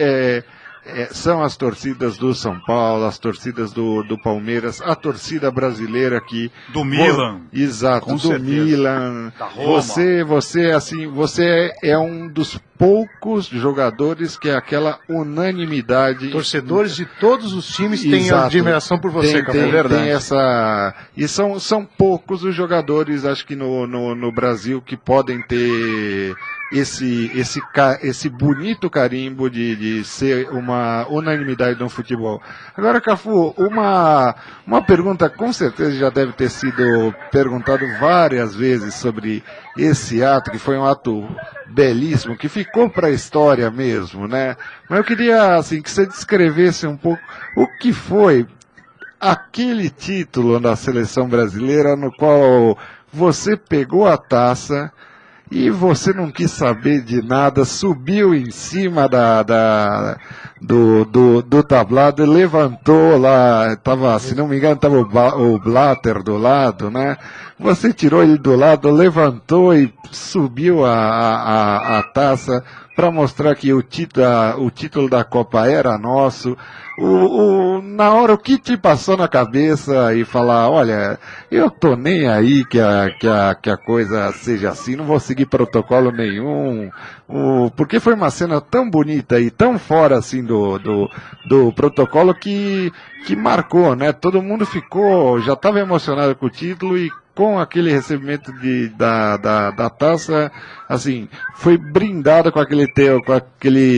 são as torcidas do São Paulo, as torcidas do Palmeiras, a torcida brasileira aqui. Do Milan. Exato, com do certeza. Milan. Da Roma. Você é um dos poucos jogadores que é aquela unanimidade. Torcedores de todos os times têm Exato. admiração por você, Cafu. Tem, É verdade. tem essa... E são poucos os jogadores, acho que no Brasil, que podem ter esse bonito carimbo de ser uma unanimidade no futebol. Agora, Cafu, uma pergunta com certeza já deve ter sido perguntado várias vezes sobre esse ato, que foi um ato belíssimo, que ficou para a história mesmo, né? Mas eu queria, assim, que você descrevesse um pouco o que foi aquele título da seleção brasileira no qual você pegou a taça e você não quis saber de nada, subiu em cima do tablado, levantou lá, se não me engano, estava o Blatter do lado, né? Você tirou ele do lado, levantou e subiu a taça para mostrar que o título da Copa era nosso. Na hora, o que te passou na cabeça e falar, olha, eu tô nem aí que a coisa seja assim, não vou seguir protocolo nenhum, porque foi uma cena tão bonita e tão fora assim do protocolo que marcou, né? Todo mundo já estava emocionado com o título e com aquele recebimento da taça, assim, foi brindado com aquele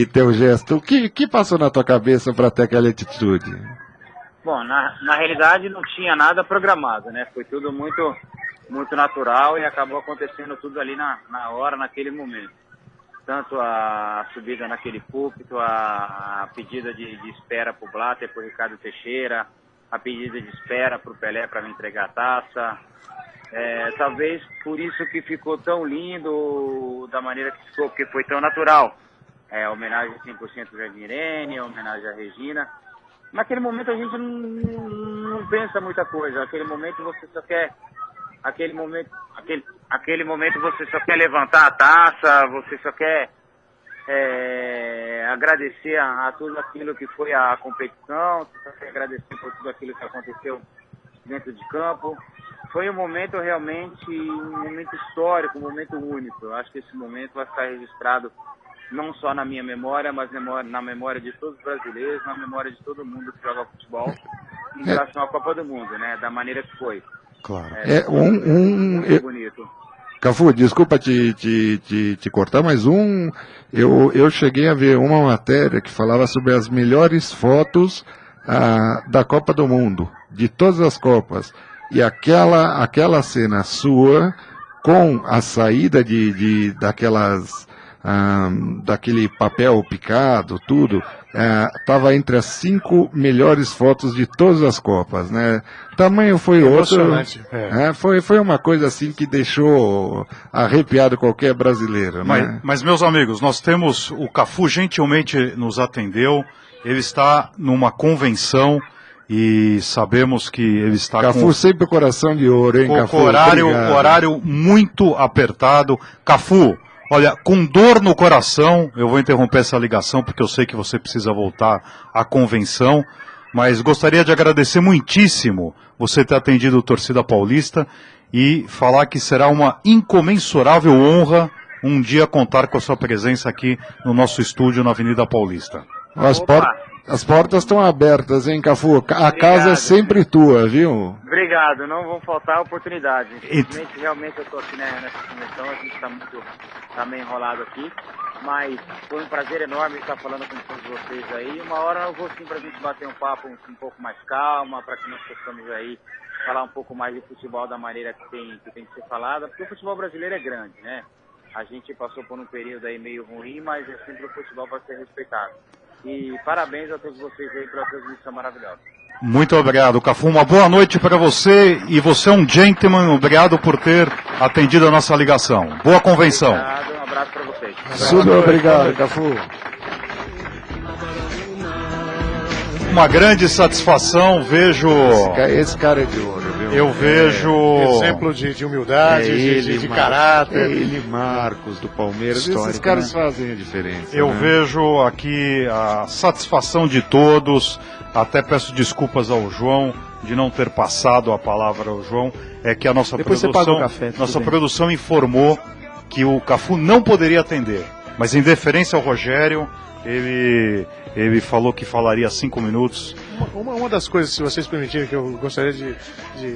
teu gesto. O que passou na tua cabeça para ter aquela atitude? Bom, na realidade não tinha nada programado, né? Foi tudo muito, muito natural e acabou acontecendo tudo ali na hora, naquele momento. Tanto a subida naquele púlpito, a pedida de espera para o Blatter, para o Ricardo Teixeira, a pedida de espera para o Pelé para me entregar a taça. Talvez por isso que ficou tão lindo da maneira que ficou, porque foi tão natural. Homenagem 100% ao Jardim Irene, homenagem à Regina. Naquele momento a gente não pensa muita coisa. Aquele momento você só quer você só quer levantar a taça, você só quer agradecer a tudo aquilo que foi a competição, você só quer agradecer por tudo aquilo que aconteceu dentro de campo. Foi um momento realmente, um momento histórico, um momento único. Eu acho que esse momento vai ficar registrado não só na minha memória, mas na memória de todos os brasileiros, na memória de todo mundo que joga futebol em relação à Copa do Mundo, né? Da maneira que foi. Claro. Muito bonito. Cafu, desculpa te cortar, mas eu cheguei a ver uma matéria que falava sobre as melhores fotos da Copa do Mundo, de todas as Copas. E aquela cena sua, com a saída daquele papel picado, tudo, estava entre as 5 melhores fotos de todas as Copas, né? Tamanho foi outro. Foi uma coisa assim que deixou arrepiado qualquer brasileiro, né? Mas, meus amigos, nós temos, o Cafu gentilmente nos atendeu, ele está numa convenção e sabemos que ele está Cafu sempre coração de ouro, hein, Cafu? Horário muito apertado. Cafu, olha, com dor no coração, eu vou interromper essa ligação porque eu sei que você precisa voltar à convenção, mas gostaria de agradecer muitíssimo você ter atendido o Torcida Paulista e falar que será uma incomensurável honra um dia contar com a sua presença aqui no nosso estúdio na Avenida Paulista. As portas estão abertas, hein, Cafu? A casa é sempre tua, viu? Obrigado, não vão faltar oportunidades. Infelizmente, realmente eu estou aqui nessa convenção, a gente está meio enrolado aqui, mas foi um prazer enorme estar falando com todos vocês aí. Uma hora eu vou sim para a gente bater um papo um pouco mais calma, para que nós possamos aí falar um pouco mais de futebol da maneira que tem que ser falada, porque o futebol brasileiro é grande, né? A gente passou por um período aí meio ruim, mas é sempre o futebol para ser respeitado. E parabéns a todos vocês aí pela transmissão maravilhosa. Muito obrigado, Cafu. Uma boa noite para você, e você é um gentleman. Obrigado por ter atendido a nossa ligação. Boa convenção. Obrigado, um abraço para vocês. Super obrigado, Cafu. Uma grande satisfação, vejo... Esse cara é de ouro, viu? Eu vejo... Exemplo de humildade, de caráter. Ele, Marcos, do Palmeiras. Esses caras fazem a diferença. Eu vejo aqui a satisfação de todos. Até peço desculpas ao João de não ter passado a palavra ao João. É que a nossa produção informou que o Cafu não poderia atender. Mas em deferência ao Rogério, ele falou que falaria 5 minutos. Uma das coisas, se vocês permitirem, que eu gostaria de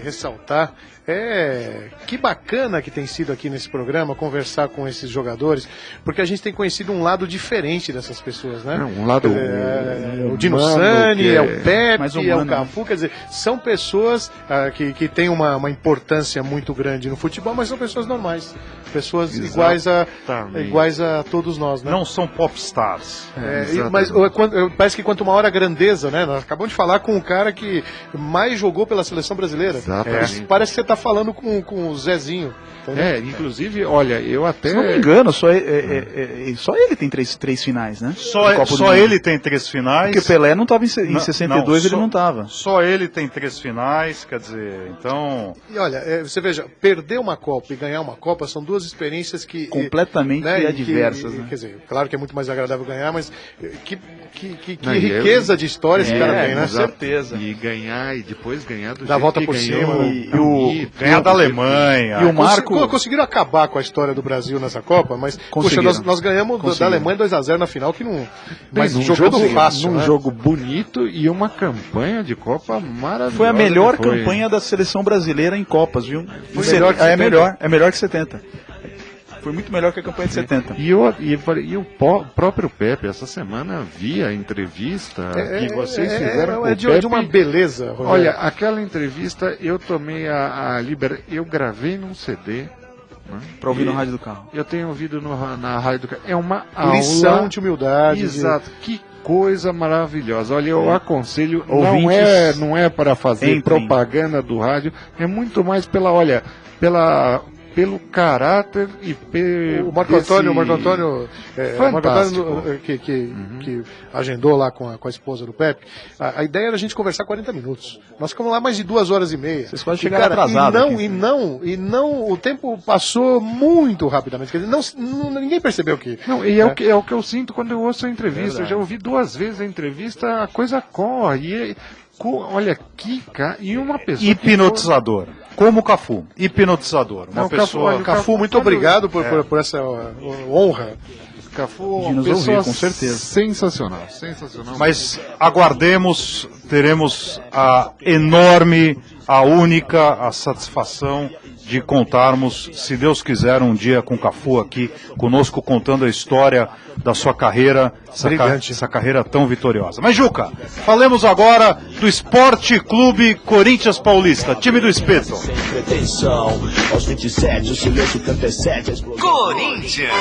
ressaltar é que bacana que tem sido aqui nesse programa conversar com esses jogadores, porque a gente tem conhecido um lado diferente dessas pessoas, né? Um lado o Dino Sani, é o Pepe, é o Cafu, quer dizer, são pessoas que têm uma importância muito grande no futebol, mas são pessoas normais, pessoas iguais a todos nós, né? Não são popstars. Mas parece que quanto maior a grandeza, né? Nós acabamos de falar com um cara que mais jogou pela seleção brasileira. Parece que você está falando com o Zezinho. Inclusive, olha, eu até... Se não me engano, só ele tem três finais, né? Só ele tem 3 finais. Porque o Pelé não estava em 62, ele não estava. Só ele tem 3 finais, quer dizer, então... E olha, você veja, perder uma Copa e ganhar uma Copa são duas experiências que... completamente adversas, né? Quer dizer, claro que é muito mais agradável ganhar, mas que riqueza de história esse cara tem, né? Com certeza. E ganhar, e depois ganhar do da volta por cima. Ganhar da Alemanha. E o Marco... Conseguiram acabar com a história do Brasil nessa Copa, mas poxa, nós ganhamos da Alemanha 2-0 na final, que não... Mas jogando fácil, num jogo bonito e uma campanha de Copa maravilhosa. Foi a melhor campanha da seleção brasileira em Copas, viu? É melhor que 70. Foi muito melhor que a campanha de 70. E o próprio Pepe, essa semana, via a entrevista que vocês fizeram com o Pepe. De uma beleza, Rogério. Olha, aquela entrevista eu tomei a liberdade, eu gravei num CD. Né? Para ouvir no rádio do carro. Eu tenho ouvido na rádio do carro. É uma lição aula de humildade. Exato. Que coisa maravilhosa. Olha, eu aconselho, ouvintes, não é para fazer propaganda do rádio, é muito mais pelo caráter e pelo... O Marco Antônio que agendou lá com a esposa do Pepe, a ideia era a gente conversar 40 minutos. Nós ficamos lá mais de 2 horas e meia. Vocês quase chegaram atrasados. E não, o tempo passou muito rapidamente. Quer dizer, ninguém percebeu que... Não, e é o que eu sinto quando eu ouço a entrevista. Eu já ouvi 2 vezes a entrevista, a coisa corre. Olha, e uma pessoa... Hipnotizador. Como o Cafu. Hipnotizador. Cafu, muito obrigado por essa honra. Cafu, uma pessoa com certeza. Sensacional. Mas aguardemos, teremos a enorme, a única, a satisfação de contarmos, se Deus quiser, um dia com o Cafu aqui conosco, contando a história da sua carreira, essa carreira tão vitoriosa. Mas, Juca, falemos agora do Esporte Clube Corinthians Paulista, time do Espeto. Corinthians.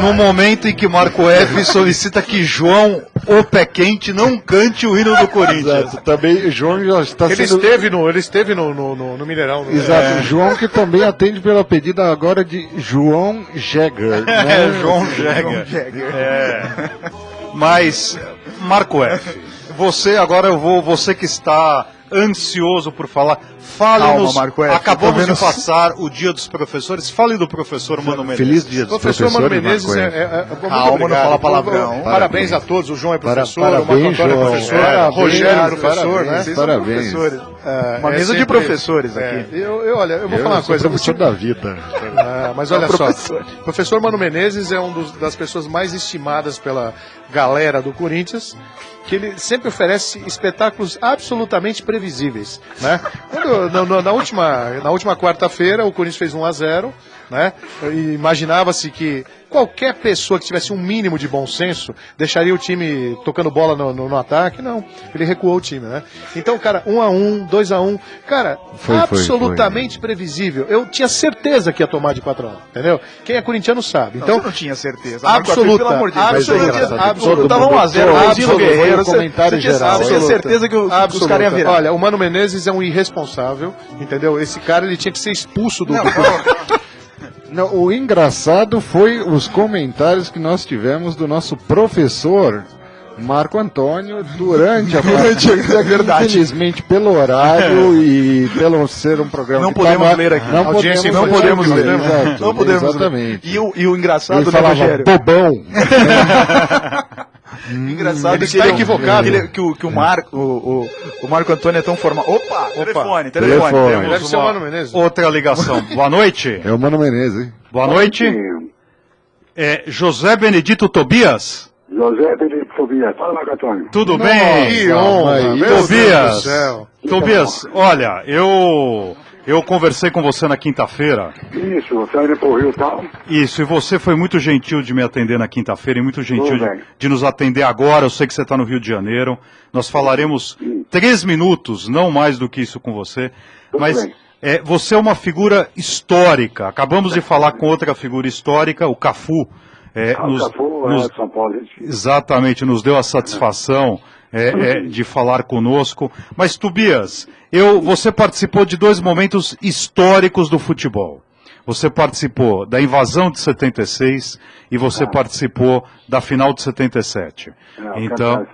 No momento em que Marco F solicita que João, o pé quente, não cante o hino do Corinthians. Exato, também João já está ele esteve no Mineirão. Exato, João que também atende pela pedida agora de João Jäger. Né? João Jäger. Mas, Marco F, você que está ansioso por falar. Fale-nos, Marco F, acabamos de passar o dia dos professores. Fale do professor Mano Menezes. Feliz dia dos Professor professores. Mano Menezes, Marco F. muito Calma, não obrigado. fala palavrão. Parabéns a todos. O João é professor, o Parabéns, Marco Antônio é João. professor, Parabéns, Rogério é parabéns, professor, né? Vocês são Parabéns. professores. Uma É mesa de sempre- professores aqui. Olha, eu vou falar uma coisa. professor da vida. Mas olha só, o professor Mano Menezes é das pessoas mais estimadas pela galera do Corinthians, que ele sempre oferece espetáculos absolutamente previsíveis, né? Na última quarta-feira, o Corinthians fez 1-0, né? E imaginava-se que qualquer pessoa que tivesse um mínimo de bom senso deixaria o time tocando bola no ataque. Não, ele recuou o time, né? Então, cara, 1-1, 2-1, cara, Foi. absolutamente previsível. Eu tinha certeza que ia tomar de 4-1, entendeu? Quem é corintiano sabe. Então, Então, você não tinha certeza. Marco F, absoluta, pelo amor de Deus. absoluta, Absoluta. Tava Todo 1-0, mundo- Rodrigo todo Guerreiro. mundo- comentário Você geral. tinha certeza que os caras iam virar. Olha, o Mano Menezes é um irresponsável, entendeu? Esse cara, ele tinha que ser expulso do... Não, o engraçado foi os comentários que nós tivemos do nosso professor Marco Antônio durante a partida. verdade. Infelizmente, pelo horário e pelo ser um programa Não que podemos tava- ler aqui. Não Audiência podemos, infantil, podemos ler. Exato, Não podemos ler. exatamente. E o engraçado, Ele né, falava Rogério? bobão. Engraçado Ele que está equivocado. que o Marco Antônio é tão formal. Opa, telefone. Telefone. Deve ser o Mano Menezes. Outra ligação. Boa noite. É o Mano Menezes, hein? Boa noite. José Benedito Tobias. José Benedito Tobias. Fala, Marco Antônio. Tudo Nossa, bem? Que honra, mas- meu Deus do Tobias. céu. Tobias, olha, eu conversei com você na quinta-feira. Isso, você ainda pro Rio e tal. Isso, e você foi muito gentil de me atender na quinta-feira e muito gentil Tudo bem. de nos atender agora. Eu sei que você está no Rio de Janeiro. Nós falaremos 3 minutos, não mais do que isso com você. Mas bem. você é uma figura histórica. Acabamos de falar com outra figura histórica, o Cafu. São Paulo. Exatamente, nos deu a satisfação de falar conosco. Mas, Tobias, você participou de 2 momentos históricos do futebol. Você participou da invasão de 76 e você participou da final de 77. Então,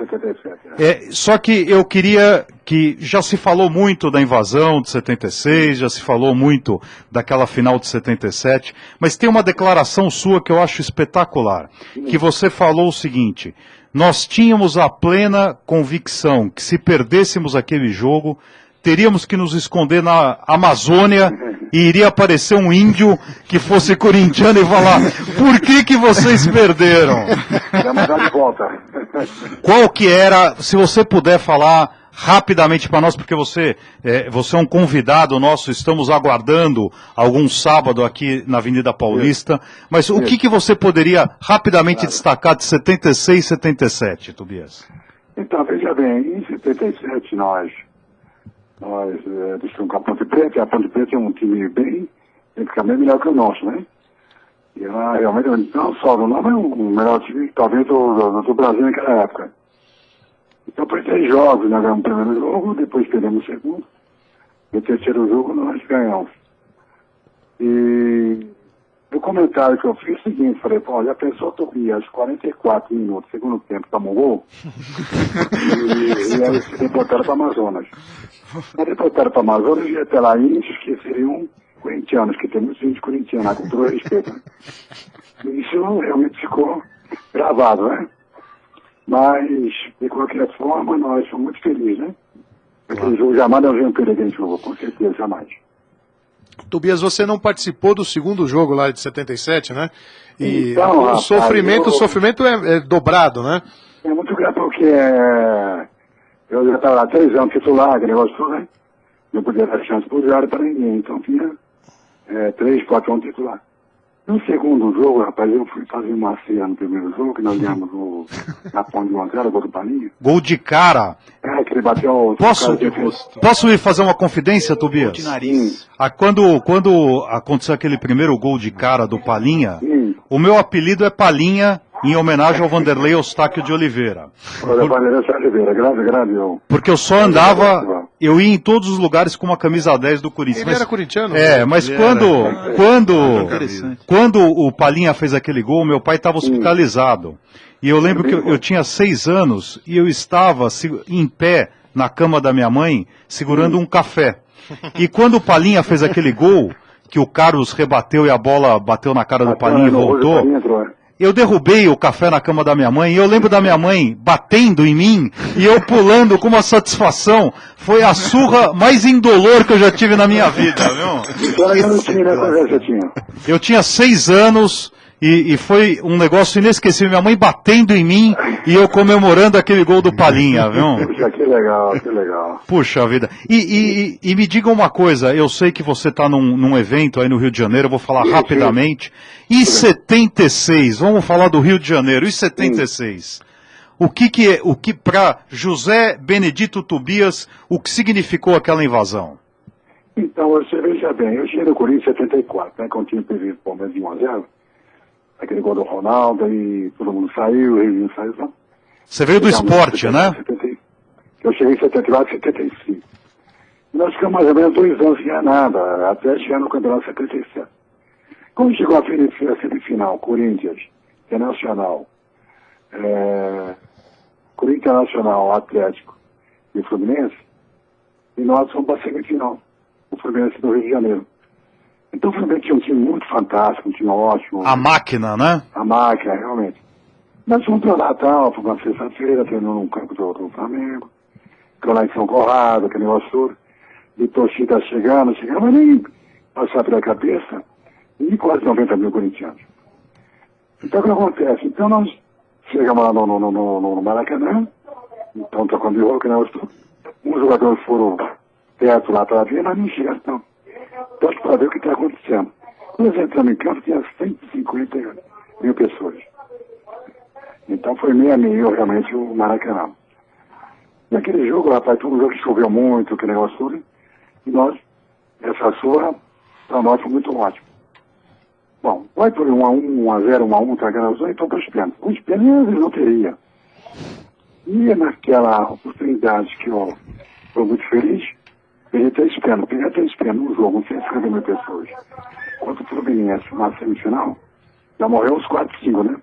só que eu queria que já se falou muito da invasão de 76, já se falou muito daquela final de 77, mas tem uma declaração sua que eu acho espetacular, que você falou o seguinte: nós tínhamos a plena convicção que se perdêssemos aquele jogo, teríamos que nos esconder na Amazônia e iria aparecer um índio que fosse corintiano e falar: por que vocês perderam? Vamos dar de volta. Qual que era, se você puder falar rapidamente para nós, porque você é um convidado nosso, estamos aguardando algum sábado aqui na Avenida Paulista, mas o que você poderia rapidamente destacar de 76 e 77, Tobias? Então, veja bem, em 77 nós destruímos a Ponte Preta, e a Ponte Preta é um time bem melhor que o nosso, né? E ela realmente, não só do nome, é o melhor time, talvez, do Brasil naquela época. Então, por 3 jogos, nós ganhamos o primeiro jogo, depois perdemos o segundo, e o terceiro jogo nós ganhamos. E o comentário que eu fiz é o seguinte: falei, pô, já pensou, Tobias, 44 minutos, segundo tempo, tomou um gol? e aí se deportaram para Amazonas. Mas deportaram para Amazonas e até lá índios que seriam corintianos, que tem muitos índios corintianos, lá, com todo respeito. Né? E isso realmente ficou gravado, né? Mas, de qualquer forma, nós somos muito felizes, né? Aquele jogo jamais nós vamos perder aquele jogo, com certeza, jamais. Tobias, você não participou do segundo jogo lá de 77, né? E Então, o rapaz, sofrimento é dobrado, né? É muito grave porque eu já estava lá 3 anos titular, aquele negócio tudo, né? Não podia dar chance por diário para ninguém, então tinha 3, 4 anos titular. No segundo jogo, rapaz, eu fui fazer uma ceia no primeiro jogo, que nós ganhamos na ponte de 1-0, gol do Palinha. Gol de cara. Que ele bateu... Posso lhe fazer uma confidência, Tobias? De nariz. Quando aconteceu aquele primeiro gol de cara do Palinha, o meu apelido é Palinha, em homenagem ao Vanderlei Eustáquio de Oliveira. Porque eu só andava, eu ia em todos os lugares com uma camisa 10 do Corinthians. Ele era corintiano? Mas quando o Palinha fez aquele gol, meu pai estava hospitalizado. E eu lembro que eu tinha 6 anos e eu estava em pé na cama da minha mãe, segurando um café. E quando o Palinha fez aquele gol, que o Carlos rebateu e a bola bateu na cara do Palinha e voltou, eu derrubei o café na cama da minha mãe, e eu lembro da minha mãe batendo em mim, e eu pulando com uma satisfação. Foi a surra mais indolor que eu já tive na minha vida, viu? Eu tinha 6 anos, e foi um negócio inesquecível. Minha mãe batendo em mim, e eu comemorando aquele gol do Palinha, viu? Puxa, que legal, que legal. Puxa vida. E me diga uma coisa, eu sei que você está num evento aí no Rio de Janeiro, eu vou falar rapidamente. E 76, vamos falar do Rio de Janeiro, e 76? O que para José Benedito Tobias, o que significou aquela invasão? Então, você veja bem, eu cheguei no Corinthians em 74, né, quando tinha perdido o Palmeiras de 1-0, aquele gol do Ronaldo, aí todo mundo saiu, o Reizinho saiu, não? Você veio do esporte, né? Eu cheguei em 74, 75. E nós ficamos mais ou menos 2 anos sem ganhar nada, até chegar no campeonato 77. Quando chegou a semifinal, Corinthians, Internacional, Atlético e Fluminense, e nós fomos para a semifinal, o Fluminense do Rio de Janeiro. Então o Fluminense tinha um time muito fantástico, um time ótimo. A máquina, né? A máquina, realmente. Nós fomos para Natal, fomos na sexta-feira, treinando no campo do Flamengo, ficou lá em São Corrado, aquele negócio todo, e torcida chegando, mas nem passar pela cabeça, e quase 90 mil corintianos. Então o que acontece? Então nós chegamos lá no Maracanã, então tocando de rock, né? Uns jogadores foram perto lá para ver, mas não chegaram não. Então para ver o que está acontecendo. Quando nós entramos em campo, tinha 150 mil pessoas. Então foi meio realmente o Maracanã. E aquele jogo, rapaz, todo um jogo que choveu muito, aquele negócio todo, e nós, essa surra, para nós foi muito ótimo. Bom, vai por 1-1, 1-0, 1-1, tá ganhando, então para os pênaltis. Os pênaltis não teria. E naquela oportunidade que eu fui muito feliz, peguei 3 pênaltis no jogo, 150 mil pessoas. Quanto o Fluminense, na semifinal, já morreu uns 4, 5, né?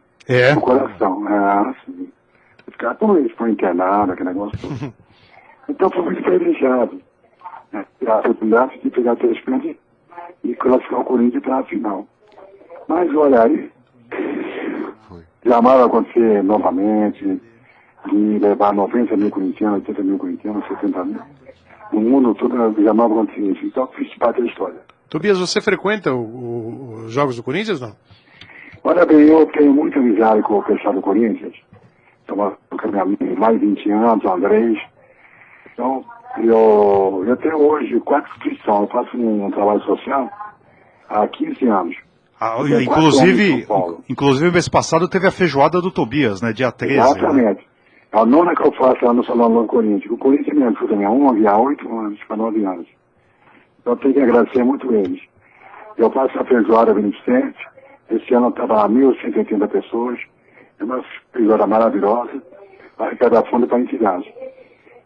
No coração. Assim. Os caras todos eles foram internados, aquele negócio todo. Então foi muito privilegiado. Né? Ter a oportunidade de pegar 3 pênaltis e classificar o Corinthians para a final. Mas olha aí, jamais vai acontecer novamente de levar 90 mil corintianos, 80 mil corintianos, 70 mil. No mundo todo jamais vai acontecer isso. Então fiz parte da história. Tobias, você frequenta os jogos do Corinthians, não? Olha bem, eu tenho muita amizade com o pessoal do Corinthians. Estamos caminhando mais de 20 anos, o Andrés. Então, eu tenho hoje 4 inscrições. Eu faço um trabalho social há 15 anos. Inclusive, mês passado teve a feijoada do Tobias, né? Dia 13. Exatamente. Né? É a 9ª que eu faço lá no Salão do Corinthians. O Corinthians me ajuda há 11, há 8 anos, para 9 anos. Então eu tenho que agradecer muito eles. Eu faço a feijoada beneficente. Esse ano estava 1.180 pessoas. É uma feijoada maravilhosa. Vai arrecadar fundo para a entidade.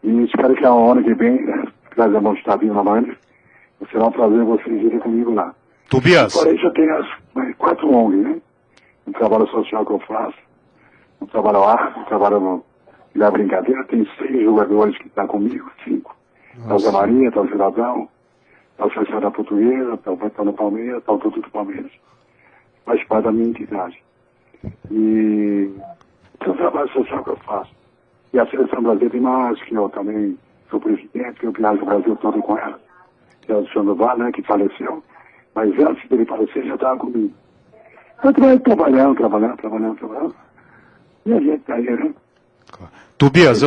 E espero que a ano que vem, né, trazer a mão de estabinho novamente, será um prazer vocês irem comigo lá. Tobias. Por isso eu tenho as 4 ONGs, né? Um trabalho social que eu faço, um trabalho árduo, um trabalho da brincadeira. Tem 6 jogadores que estão comigo, 5. Está o Zé Maria, está o Cidadão, está o Social da Portuguesa, está no Palmeiras, está o Tutu do Palmeiras. Faz parte da minha entidade. E esse é um trabalho social que eu faço. E a Seleção Brasileira tem mais, que eu também sou presidente, que eu viajo o Brasil todo com ela. Que é o Sandro Bar, né, que faleceu. Mas antes dele falecer, já estava comigo. Eu trabalhando. E a gente está aí, né? Tobias,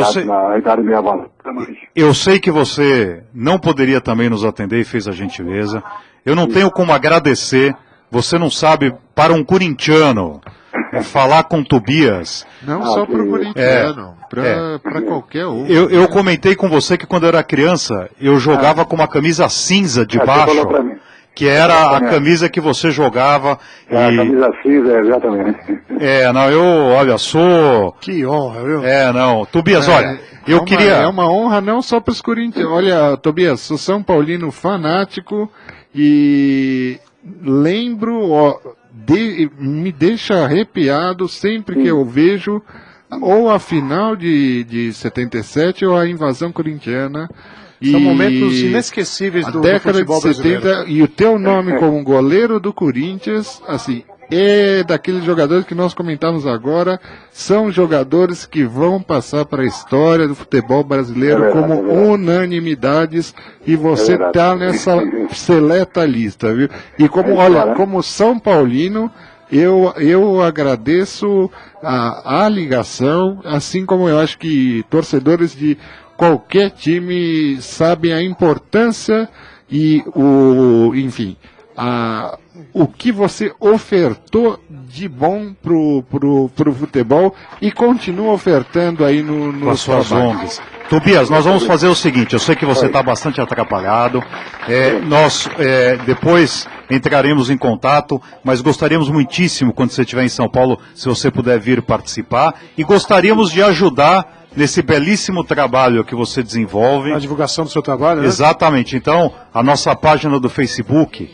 eu sei que você não poderia também nos atender e fez a gentileza. Eu não tenho como agradecer. Você não sabe, para um corintiano, falar com Tobias. Não só para o corintiano, para qualquer um. Eu comentei com você que quando eu era criança, eu jogava com uma camisa cinza de baixo. Que era a camisa que você jogava. A camisa cinza, exatamente. Olha, sou... Que honra, viu? Tobias, olha, eu queria... É uma honra não só para os corintianos. Olha, Tobias, sou São Paulino fanático e lembro, me deixa arrepiado sempre que eu vejo ou a final de 77 ou a invasão corintiana. São momentos inesquecíveis do futebol brasileiro. Década de 70, e o teu nome como goleiro do Corinthians, assim, é daqueles jogadores que nós comentamos agora, são jogadores que vão passar para a história do futebol brasileiro como unanimidades, e você está nessa seleta lista, viu? E como São Paulino, eu agradeço a ligação, assim como eu acho que torcedores de qualquer time sabem a importância e o que você ofertou de bom pro futebol e continua ofertando aí com as suas ONGs. Tobias, nós vamos fazer o seguinte, eu sei que você está bastante atrapalhado, nós depois entraremos em contato, mas gostaríamos muitíssimo, quando você estiver em São Paulo, se você puder vir participar, e gostaríamos de ajudar nesse belíssimo trabalho que você desenvolve. A divulgação do seu trabalho, né? Exatamente. Então, a nossa página do Facebook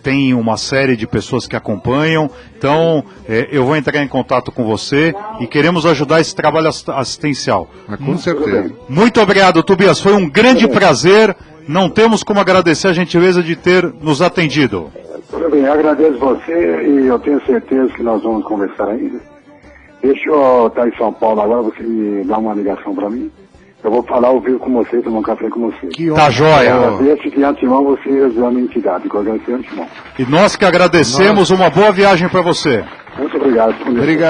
tem uma série de pessoas que acompanham. Então, eu vou entrar em contato com você e queremos ajudar esse trabalho assistencial. Com certeza. Muito obrigado, Tobias. Foi um grande prazer. Não temos como agradecer a gentileza de ter nos atendido. Tudo bem, agradeço você e eu tenho certeza que nós vamos conversar ainda. Deixa eu estar em São Paulo agora, você me dá uma ligação para mim. Eu vou falar ao vivo com você, tomar um café com você. Tá joia. Eu agradeço de antemão você a minha entidade, que eu agradeço de antemão. E nós que agradecemos, uma boa viagem para você. Muito obrigado.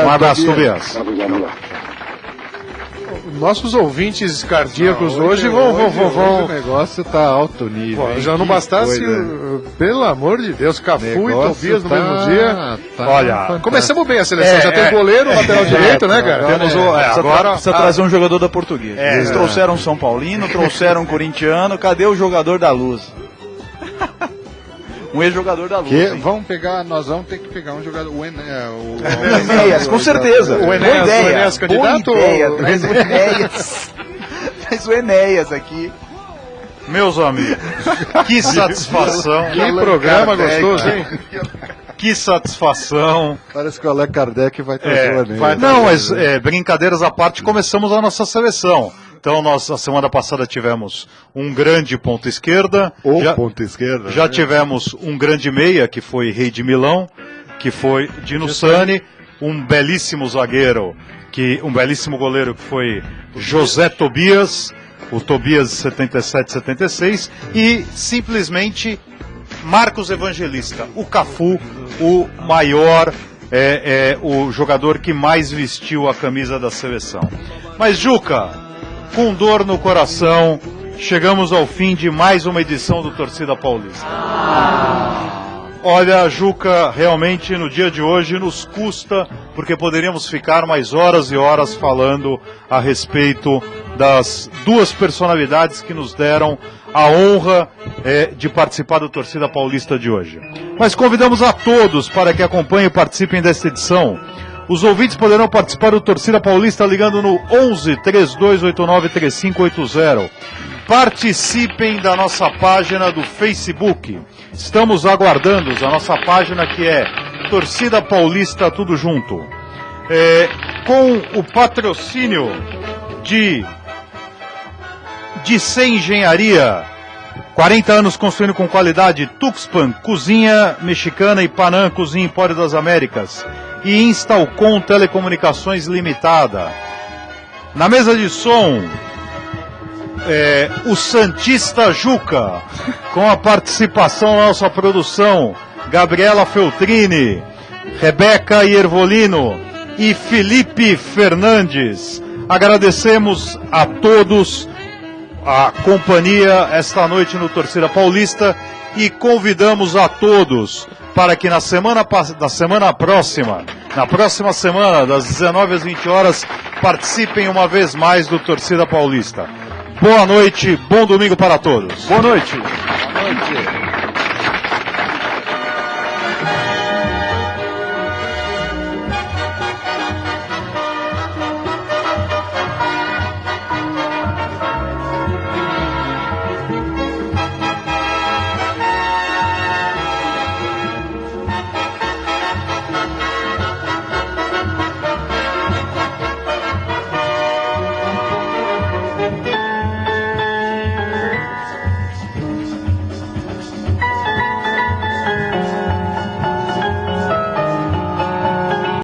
Um abraço, Tobias. Obrigado. Nossos ouvintes cardíacos hoje vão. O negócio tá alto nível. Pô, já não bastasse, pelo amor de Deus, Cafu e Tobias no mesmo dia. Olha, começamos bem a seleção. Já tem goleiro, lateral direito, né, cara? Agora precisa trazer um jogador da Portuguesa. Eles trouxeram um São Paulino, trouxeram um corintiano. Cadê o jogador da Luz? Um ex-jogador da Luz. Nós vamos ter que pegar um jogador. O Enéas, com certeza. O Enéas candidato? Traz o Enéas. Traz o Enéas aqui. Meus amigos, que satisfação. Que programa gostoso, hein? Que satisfação. Parece que o Allan Kardec vai trazer o Enéas. Não, mas brincadeiras à parte, começamos a nossa seleção. Então, nós, a semana passada, tivemos um grande ponta esquerda. Ponta esquerda. Já tivemos um grande meia, que foi Rei de Milão, que foi Dino Sani, um belíssimo zagueiro, um belíssimo goleiro, que foi José Tobias, o Tobias de 77, 76, e simplesmente Marcos Evangelista, o Cafu, o maior, o jogador que mais vestiu a camisa da seleção. Mas, Juca, com dor no coração, chegamos ao fim de mais uma edição do Torcida Paulista. Olha, Juca, realmente no dia de hoje nos custa, porque poderíamos ficar mais horas e horas falando a respeito das duas personalidades que nos deram a honra de participar do Torcida Paulista de hoje. Mas convidamos a todos para que acompanhem e participem desta edição. Os ouvintes poderão participar do Torcida Paulista ligando no 11 3289 3580. Participem da nossa página do Facebook. Estamos aguardando a nossa página, que é Torcida Paulista Tudo Junto. Com o patrocínio de C Engenharia, 40 anos construindo com qualidade, Tuxpan, Cozinha Mexicana e Panam, Cozinha Empório das Américas. E Instalcom Telecomunicações Limitada. Na mesa de som, o Santista Juca, com a participação da nossa produção, Gabriela Feltrini, Rebeca Iervolino e Felipe Fernandes. Agradecemos a todos a companhia esta noite no Torcida Paulista e convidamos a todos para que na próxima semana, das 19 às 20 horas, participem uma vez mais do Torcida Paulista. Boa noite, bom domingo para todos. Boa noite. Boa noite.